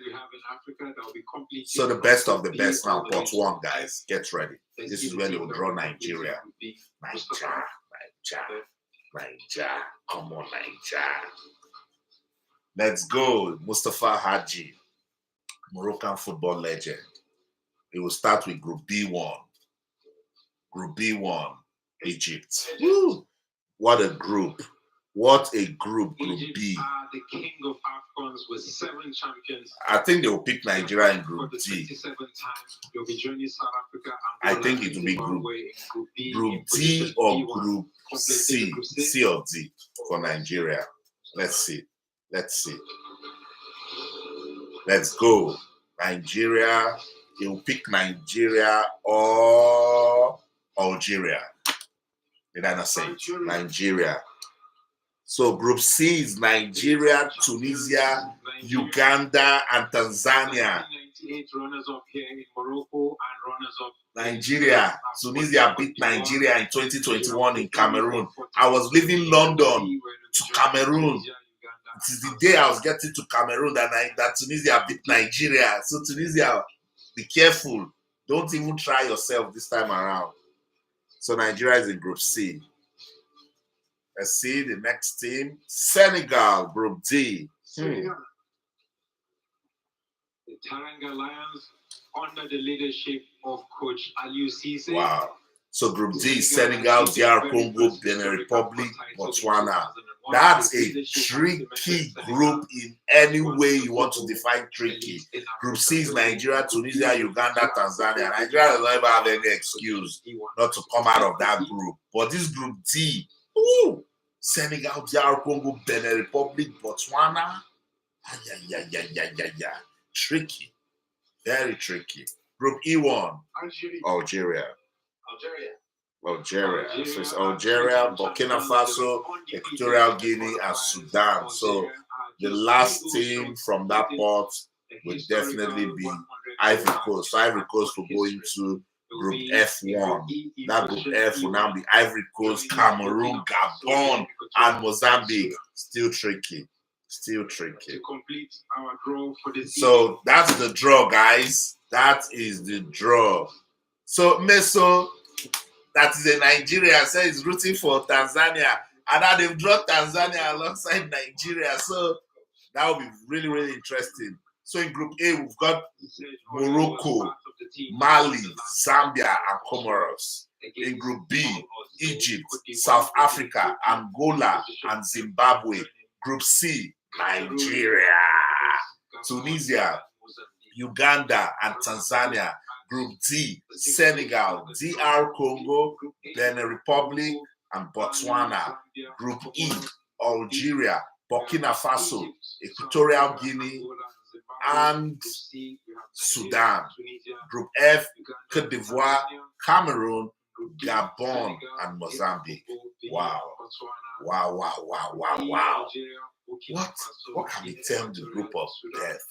We have in Africa that will be complete. So the best of the best now, pot 1, guys. Get ready. This is where they will draw Nigeria. Nigeria. Come on, Nigeria. Let's go. Mustafa Hadji, Moroccan football legend. It will start with Group B1. Egypt. Woo! What a group. What a group, Group Egypt B. are the king of AFCONs with 7 champions. I think they will pick Nigeria in Group D. 27 times. They'll be joining South Africa. I think it will be Group D or Group C. C or D for Nigeria. Let's see. Let's see. Let's go. Nigeria. He will pick Nigeria or Algeria. Did I not say it? Nigeria. So Group C is Nigeria, Tunisia, Uganda, and Tanzania. 1998 runners-up here in Morocco and runners-up. Nigeria. Tunisia beat Nigeria in 2021 in Cameroon. I was leaving London to Cameroon. It is the day I was getting to Cameroon that Tunisia beat Nigeria. So Tunisia, be careful. Don't even try yourself this time around. So Nigeria is in Group C. Let's see the next team. Senegal, Group D. The Teranga Lions under the leadership of Coach Aliou Cisse. Wow. So Group D, Senegal, DR Congo, Benin Republic, Botswana. That's a tricky group in any way you want to define tricky. Group C is Nigeria, Tunisia, Uganda, Tanzania. Nigeria does not even have any excuse not to come out of that group. But this Group D, ooh, Senegal, DR Congo, Benin Republic, Botswana. Tricky. Very tricky. Group E1, Algeria. So it's Algeria, Burkina Faso, Equatorial Guinea, and Sudan. So the last team from that pot would definitely be Ivory Coast. So Ivory Coast will go into Group F1. That Group F will now be Ivory Coast, Cameroon, Gabon, and Mozambique. Still tricky. Still tricky. So that's the draw, guys. That is the draw. So Meso, that is a Nigeria, says he's rooting for Tanzania. And now they've drawn Tanzania alongside Nigeria. So that will be really, really interesting. So in Group A, we've got Morocco, Mali, Zambia, and Comoros. In Group B, Egypt, South Africa, Angola, and Zimbabwe. Group C, Nigeria, Tunisia, Uganda, and Tanzania. Group D, Senegal, DR Congo, Benin Republic, and Botswana. Group E, Algeria, Burkina Faso, Equatorial Guinea, and Sudan. Group F, Cote d'Ivoire, Cameroon, Gabon, and Mozambique. Wow. Wow, wow, wow, wow, wow. What can we term the group of death?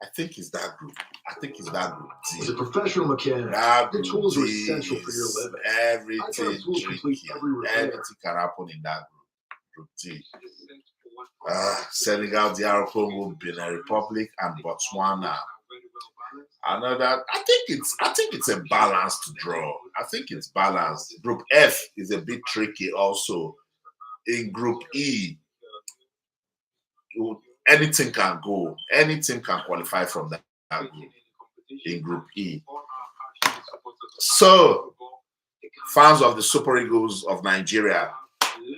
I think it's that group. I think it's that group. As a professional mechanic, the tools are essential for your living. Everything can happen in that group. D. Senegal, DR Congo, Benin Republic, and Botswana. Another, I think it's a balanced draw. I think it's balanced. Group F is a bit tricky also. In Group E, anything can go. Anything can qualify from that group. In Group E. So, fans of the Super Eagles of Nigeria,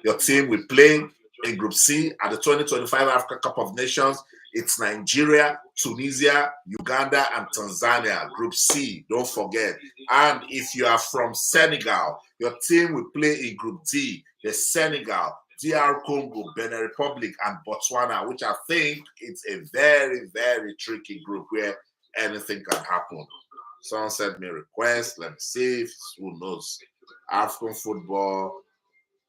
your team will play in Group C at the 2025 African Cup of Nations. It's Nigeria, Tunisia, Uganda, and Tanzania. Group C, don't forget. And if you are from Senegal, your team will play in Group D. There's Senegal, DR Congo, Benin Republic, and Botswana, which I think it's a very, very tricky group where anything can happen. Someone sent me a request. Let me see if who knows. African football.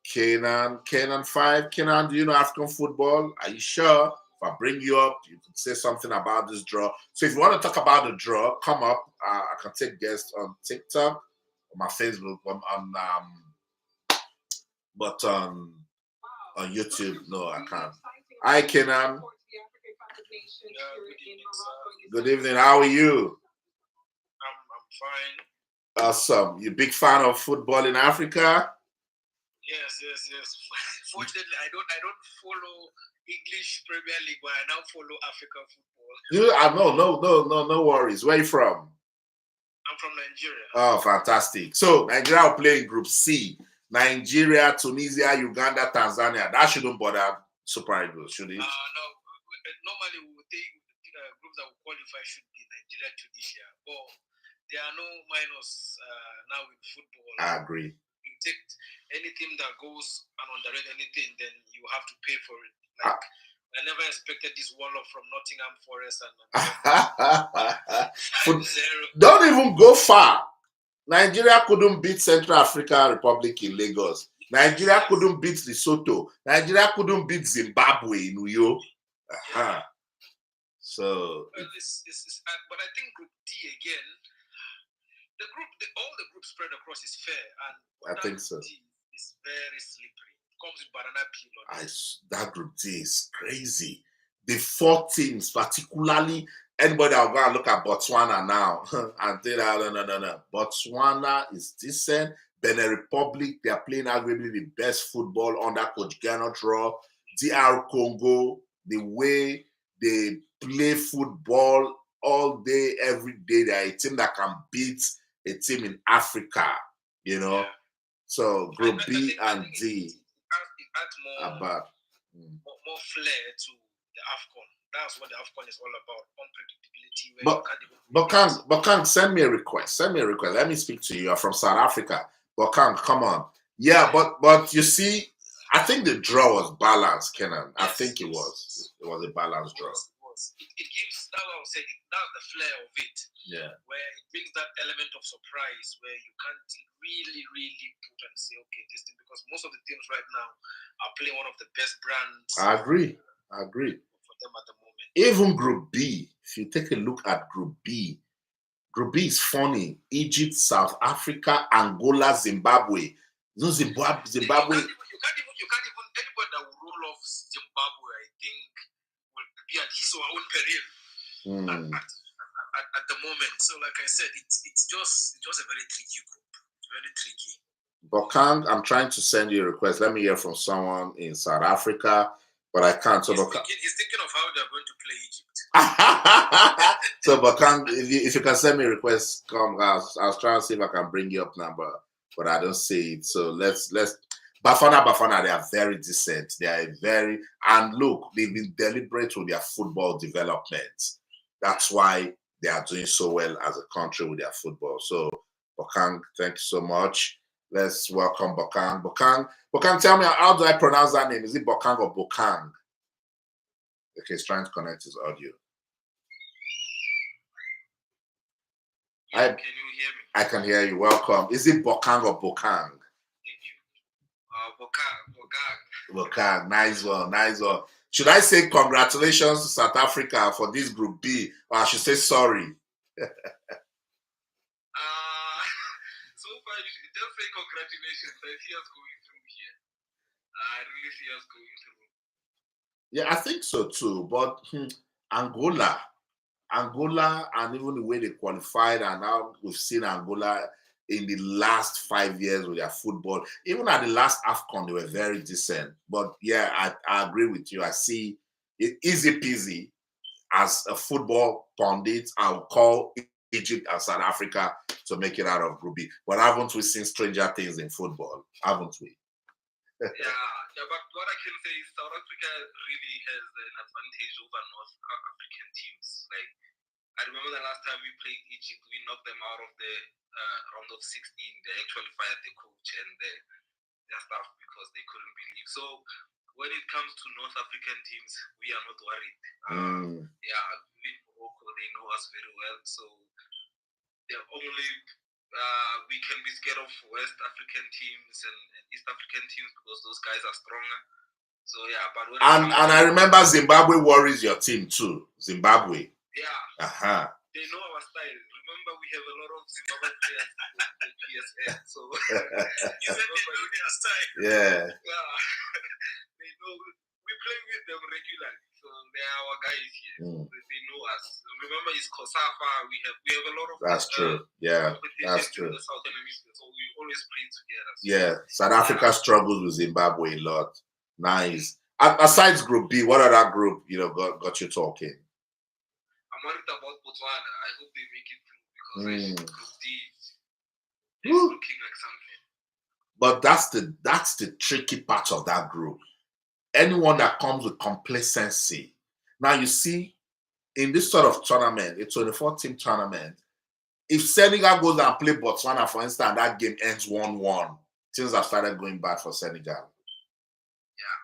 Canaan 5. Canaan, do you know African football? Are you sure? If I bring you up, you can say something about this draw. So if you want to talk about the draw, come up. I can take guests on TikTok, on my Facebook, but on YouTube, no, I can't. Hi, Kenan. Good evening. How are you? I'm fine. Awesome. You big fan of football in Africa? Yes. Fortunately, I don't follow English Premier League, but I now follow African football. No worries. Where are you from? I'm from Nigeria. Oh, fantastic. So Nigeria will play in Group C. Nigeria, Tunisia, Uganda, Tanzania. That shouldn't bother Super Eagles, should it? No. Normally, we would think groups that will qualify should be Nigeria, Tunisia. But there are no minors now in football. I agree. You take any team that goes and underrate anything, then you have to pay for it. Like, I never expected this one-off from Nottingham Forest and Don't even go far. Nigeria couldn't beat Central African Republic in Lagos. Nigeria couldn't beat Lesotho. Nigeria couldn't beat Zimbabwe in Uyo. So, but I think Group D again. All the group spread across is fair, and I think so. D is very slippery. It comes with banana peel. That Group D is crazy. The 4 teams, particularly anybody that will go and look at Botswana now and say that no. Botswana is decent. Benin Republic, they are playing arguably the best football under Coach Gernot Rohr. DR Congo, the way they play football all day, every day, they are a team that can beat a team in Africa, you know. Yeah. So Group B and D it adds are bad. More flair to the AFCON. That's what the AFCON is all about, unpredictability. Bokang, send me a request. Let me speak to you. You're from South Africa. Bokang, come on. Yeah, but you see, I think the draw was balanced, Kenan. I think it was. It was a balanced draw. It gives, that's what I was saying, that's the flair of it. Yeah. Where it brings that element of surprise where you can't really put and say, okay, this thing, because most of the teams right now are playing one of the best brands. I agree. For them at the moment. Even Group B, if you take a look at Group B is funny. Egypt, South Africa, Angola, Zimbabwe. You know, Zimbabwe. You can't even anybody that will roll off Zimbabwe, I think, will be at his or her own peril at the moment. So, like I said, it's just a very tricky group. It's very tricky. Bokang, I'm trying to send you a request. Let me hear from someone in South Africa, but I can't. So He's thinking of how they're going to play Egypt. So Bokang, if you can send me a request, come. I'll try and see if I can bring you up number, but I don't see it. So let's. Bafana, they are very decent. They are and look, they've been deliberate with their football development. That's why they are doing so well as a country with their football. So Bokang, thank you so much. Let's welcome Bokang. Bokang, tell me, how do I pronounce that name? Is it Bokang or Bokang? Okay, he's trying to connect his audio. Can you hear me? I can hear you. Welcome. Is it Bokang or Bokang? Bokang. Nice one. Should I say congratulations to South Africa for this Group B, or I should say sorry? So far, just say congratulations. I see us going through here. I really see us going through. Yeah, I think so too. But Angola, and even the way they qualified, and now we've seen Angola in the last 5 years with their football. Even at the last AFCON, they were very decent. But yeah, I agree with you. I see it easy peasy. As a football pundit, I'll call Egypt and South Africa to make it out of Group B. But haven't we seen stranger things in football? Haven't we? Yeah, but what I can say is South Africa really has an advantage over North African teams. Like, I remember the last time we played Egypt, we knocked them out of the round of 16. They actually fired the coach and their staff because they couldn't believe. So when it comes to North African teams, we are not worried. Yeah, in Morocco, they know us very well. So they're only we can be scared of West African teams and East African teams because those guys are stronger. So yeah, but when and I remember Zimbabwe worries your team too. Zimbabwe. Yeah. They know our style. Remember, we have a lot of Zimbabwe players in PSN, so you said they know their style. Yeah. They know we play with them regularly, so they are our guys here. They know us. Remember, it's Kosafa. We have a lot of. That's true. Yeah, that's true. In the Southern Hemisphere, so we always play together. So yeah, South Africa struggles with Zimbabwe a lot. Nice. Aside Group B, what other group got you talking? I'm worried about Botswana. I hope they make it through because Group D It's looking like something. But that's the tricky part of that group. Anyone that comes with complacency. Now you see, in this sort of tournament, a 24-team tournament, if Senegal goes and play Botswana, for instance, that game ends 1-1, things have started going bad for Senegal. Yeah.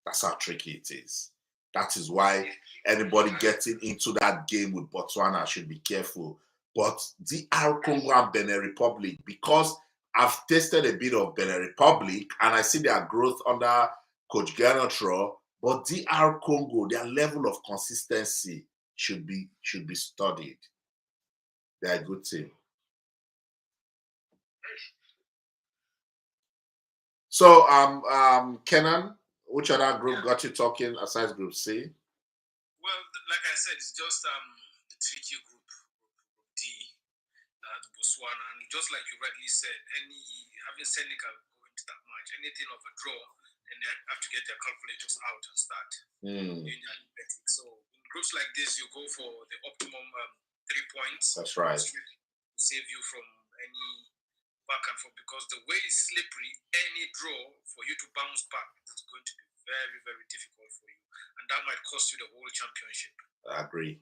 That's how tricky it is. That is why anybody getting into that game with Botswana should be careful. But DR Congo and Benin Republic, because I've tasted a bit of Benin Republic and I see their growth under Coach Gernotro, but DR Congo, their level of consistency should be studied. They're a good team. So, Kenan, which other group got you talking aside Group C? Well, like I said, it's just the tricky group D, Botswana, and just like you rightly said, having Senegal go into that match, anything of a draw, and they have to get their calculators out and start doing their betting. So in groups like this, you go for the optimum 3 points. That's right. To save you from any back and forth, because the way it's slippery, any draw for you to bounce back is going to be very, very difficult for you, and that might cost you the whole championship. I agree.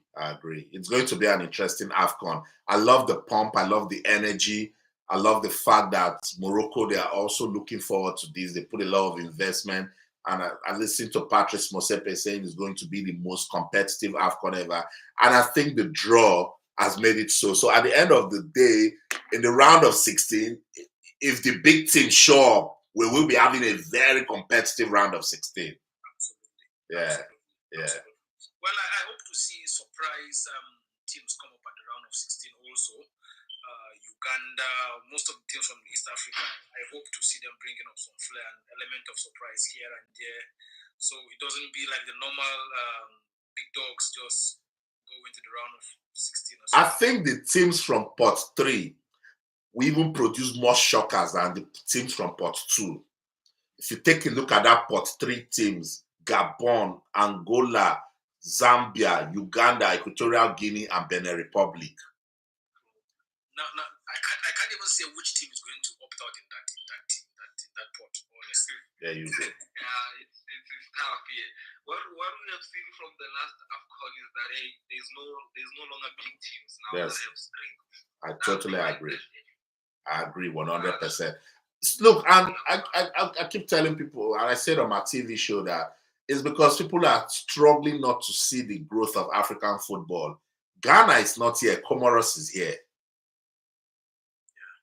It's going to be an interesting AFCON. I love the pump. I love the energy. I love the fact that Morocco, they are also looking forward to this. They put a lot of investment. And I listened to Patrice Motsepe saying it's going to be the most competitive AFCON ever. And I think the draw has made it so. So at the end of the day, in the round of 16, if the big teams show up, we will be having a very competitive round of 16. Absolutely. Yeah. Absolutely. Well, I hope to see surprise teams come up at the round of 16 also. Uganda, most of the teams from East Africa, I hope to see them bringing up some flair and element of surprise here and there. So it doesn't be like the normal big dogs just go into the round of 16 or so. I think the teams from Pot 3 will even produce more shockers than the teams from Pot 2. If you take a look at that Pot 3 teams, Gabon, Angola, Zambia, Uganda, Equatorial Guinea, and Benin Republic. Now, I can't even say which team is going to opt out in that pot, honestly. Yeah, you do. Yeah, it's tough here. What we have seen from the last AFCON is that there's no longer big teams now that have strength. I totally agree. I agree 100%. Look, and I keep telling people, and I said on my TV show that it's because people are struggling not to see the growth of African football. Ghana is not here. Comoros is here.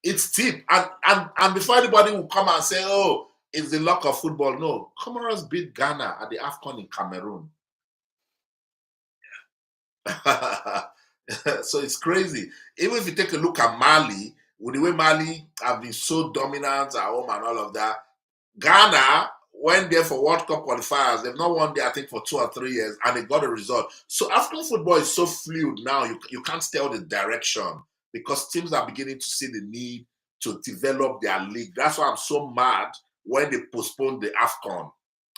It's deep. And before anybody will come and say, oh, it's the luck of football. No. Comoros beat Ghana at the AFCON in Cameroon. Yeah. So it's crazy. Even if you take a look at Mali, with the way Mali have been so dominant at home and all of that, Ghana went there for World Cup qualifiers. They've not won there, I think, for 2 or 3 years, and they got a result. So African football is so fluid now, you can't tell the direction, because teams are beginning to see the need to develop their league. That's why I'm so mad when they postponed the AFCON.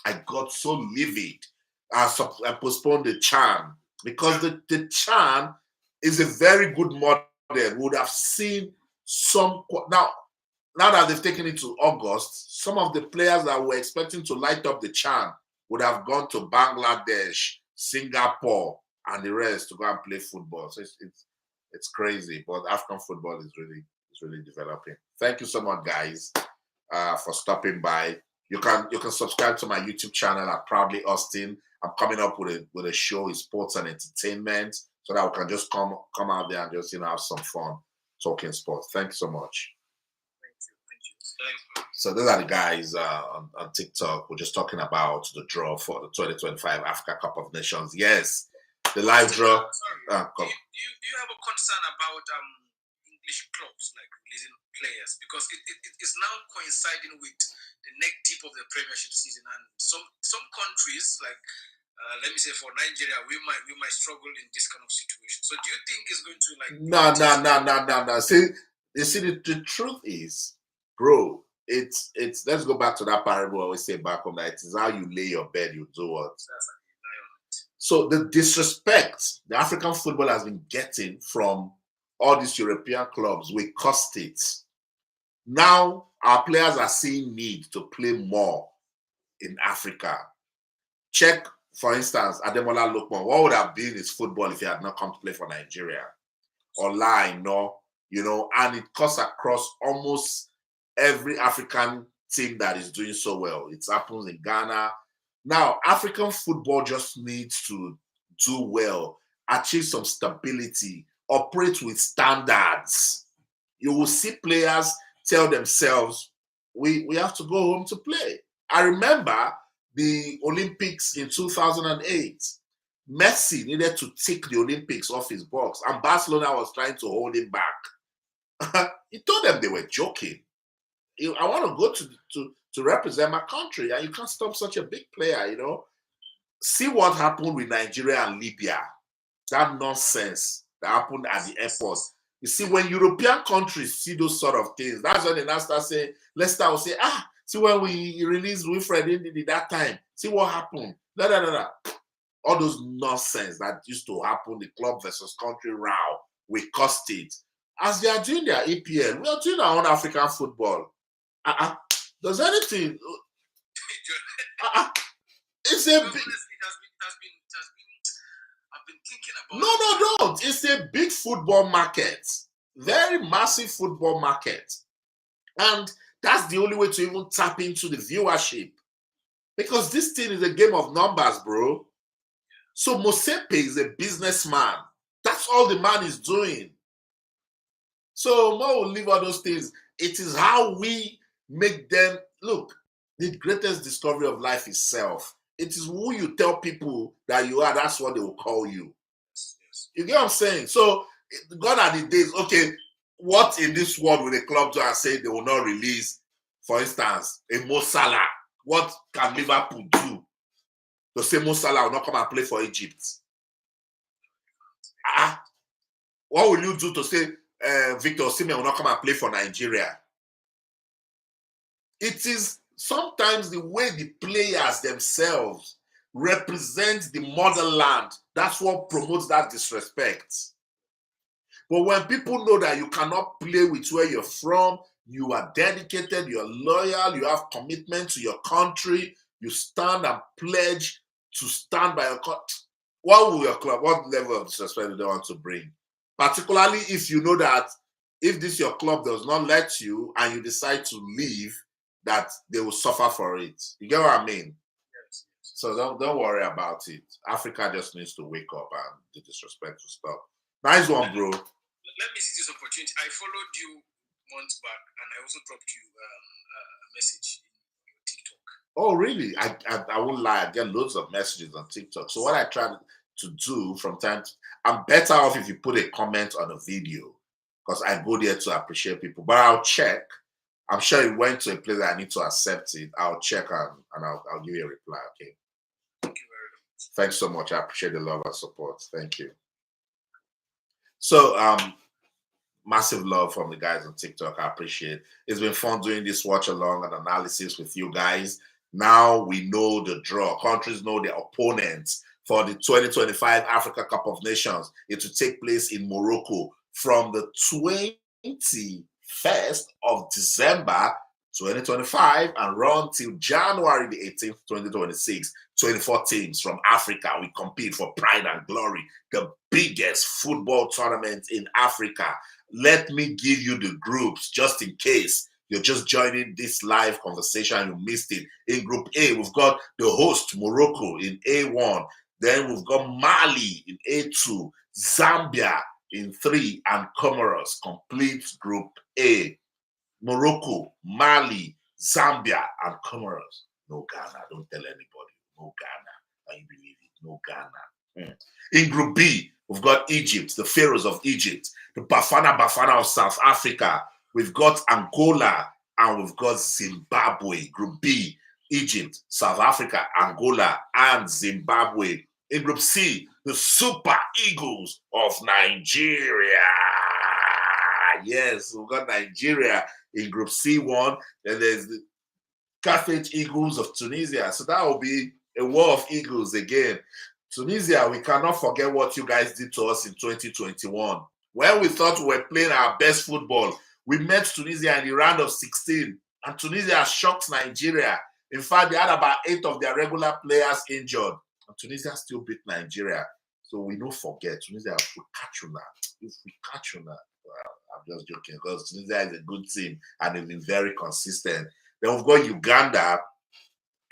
I got so livid. I postponed the CHAN, because the CHAN is a very good model. We would have seen some... Now that they've taken it to August, some of the players that were expecting to light up the CHAN would have gone to Bangladesh, Singapore, and the rest to go and play football. So it's crazy, but African football is really developing. Thank you so much, guys, for stopping by. You can subscribe to my YouTube channel at Proudly Austin. I'm coming up with a show in sports and entertainment, so that we can just come out there and just have some fun talking sports. Thank you so much. So those are the guys on TikTok. We're just talking about the draw for the 2025 Africa Cup of Nations. Yes, the live draw. Sorry, do you have a concern about English clubs like releasing players, because it's now coinciding with the neck deep of the Premiership season, and some countries like let me say for Nigeria, we might struggle in this kind of situation. So do you think it's going to like? No. See, you see, the truth is, bro, it's let's go back to that parable I always say back home, that it is how you lay your bed, you do what. So the disrespect the African football has been getting from all these European clubs, we cost it. Now our players are seeing need to play more in Africa. Check, for instance, Ademola Lookman. What would have been his football if he had not come to play for Nigeria? Online, no, you know, and it cuts across almost every African team that is doing so well. It happens in Ghana. Now, African football just needs to do well, achieve some stability, operate with standards. You will see players tell themselves, we have to go home to play. I remember the Olympics in 2008. Messi needed to tick the Olympics off his box, and Barcelona was trying to hold him back. He told them they were joking. I want to go to represent my country, and you can't stop such a big player, you know. See what happened with Nigeria and Libya. That nonsense that happened at the airport. You see, when European countries see those sort of things, that's when they now start saying, Leicester will say, see when we released Wilfred Ndidi that time, see what happened. All those nonsense that used to happen, the club versus country row, we cost it. As they are doing their EPL, we are doing our own African football. Does anything? It's a big. I've been thinking about. No. It's a big football market, very massive football market, and that's the only way to even tap into the viewership, because this thing is a game of numbers, bro. So Mosepe is a businessman. That's all the man is doing. So Mo will leave all those things. It is how we make them look. The greatest discovery of life is self. It is who you tell people that you are. That's what they will call you. You get what I'm saying? So gone are the days. Okay, what in this world will the club do and say they will not release, for instance, a Mo Salah? What can Liverpool do to say Mo Salah will not come and play for Egypt? What will you do to say Victor Osimhen will not come and play for Nigeria? It is sometimes the way the players themselves represent the motherland. That's what promotes that disrespect. But when people know that you cannot play with where you're from, you are dedicated, you're loyal, you have commitment to your country, you stand and pledge to stand by your country. What will your club, what level of disrespect do they want to bring? Particularly if you know that if this your club does not let you and you decide to leave, that they will suffer for it. You get what I mean? Yes. So don't worry about it. Africa just needs to wake up and the disrespect to stop. Nice one, bro. Let me see this opportunity. I followed you months back, and I also dropped you a message in your TikTok. Oh, really? I won't lie. I get loads of messages on TikTok. So what I try to do from time to I'm better off if you put a comment on a video, because I go there to appreciate people. But I'll check. I'm sure it went to a place that I need to accept it. I'll check and I'll give you a reply. Okay. Thank you very much. Thanks so much. I appreciate the love and support. Thank you. So massive love from the guys on TikTok. I appreciate it. It's been fun doing this watch along and analysis with you guys. Now we know the draw. Countries know their opponents for the 2025 Africa Cup of Nations. It will take place in Morocco from the 21st of December 2025 and run till January the 18th, 2026. 24 teams from Africa will compete for pride and glory, the biggest football tournament in Africa. Let me give you the groups just in case you're just joining this live conversation and you missed it. In Group A, we've got the host Morocco in A1. Then we've got Mali in A2, Zambia in 3, and Comoros complete Group A. Morocco, Mali, Zambia, and Comoros. No Ghana. Don't tell anybody. No Ghana. Can you believe it? No Ghana. In Group B, we've got Egypt, the Pharaohs of Egypt, the Bafana of South Africa. We've got Angola, and we've got Zimbabwe. Group B, Egypt, South Africa, Angola, and Zimbabwe. In Group C, the Super Eagles of Nigeria. Yes, we've got Nigeria in Group C1. Then there's the Carthage Eagles of Tunisia. So that will be a war of eagles again. Tunisia, we cannot forget what you guys did to us in 2021. When we thought we were playing our best football, we met Tunisia in the round of 16, and Tunisia shocked Nigeria. In fact, they had about 8 of their regular players injured, and Tunisia still beat Nigeria. So we don't forget, Tunisia, if we catch you now, I'm just joking, because Tunisia is a good team and they've been very consistent. Then we've got Uganda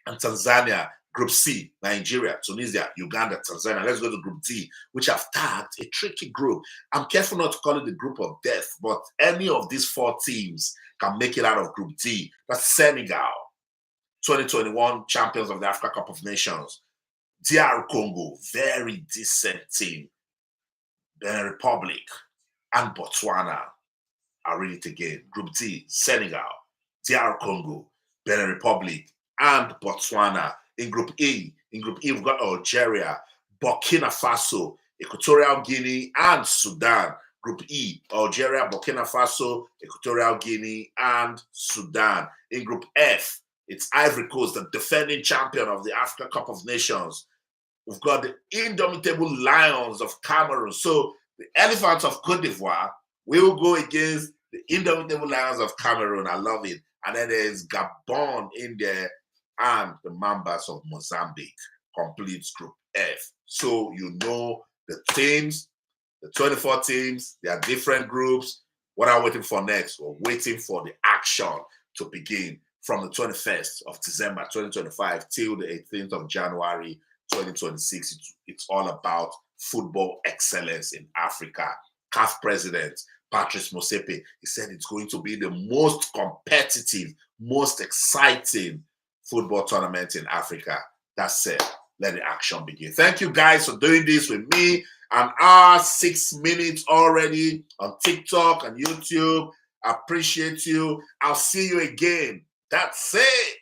and Tanzania, Group C, Nigeria, Tunisia, Uganda, Tanzania. Let's go to Group D, which have tagged a tricky group. I'm careful not to call it the group of death, but any of these 4 teams can make it out of Group D. That's Senegal, 2021 champions of the Africa Cup of Nations. DR Congo, very decent team. Benin Republic and Botswana are ready to get. Group D, Senegal, DR Congo, Benin Republic, and Botswana. In Group E, we've got Algeria, Burkina Faso, Equatorial Guinea, and Sudan. Group E, Algeria, Burkina Faso, Equatorial Guinea, and Sudan. In Group F, it's Ivory Coast, the defending champion of the Africa Cup of Nations. We've got the indomitable Lions of Cameroon. So the Elephants of Cote d'Ivoire will go against the indomitable Lions of Cameroon. I love it. And then there's Gabon in there, and the Mambas of Mozambique completes Group F. So you know the teams, the 24 teams, they are different groups. What are we waiting for next? We're waiting for the action to begin from the 21st of December 2025 till the 18th of January 2026. It's all about football excellence in Africa. CAF president Patrice Motsepe, he said it's going to be the most competitive, most exciting football tournament in Africa. That's it. Let the action begin. Thank you guys for doing this with me. An hour, 6 minutes already on TikTok and YouTube. I appreciate you. I'll see you again. That's it.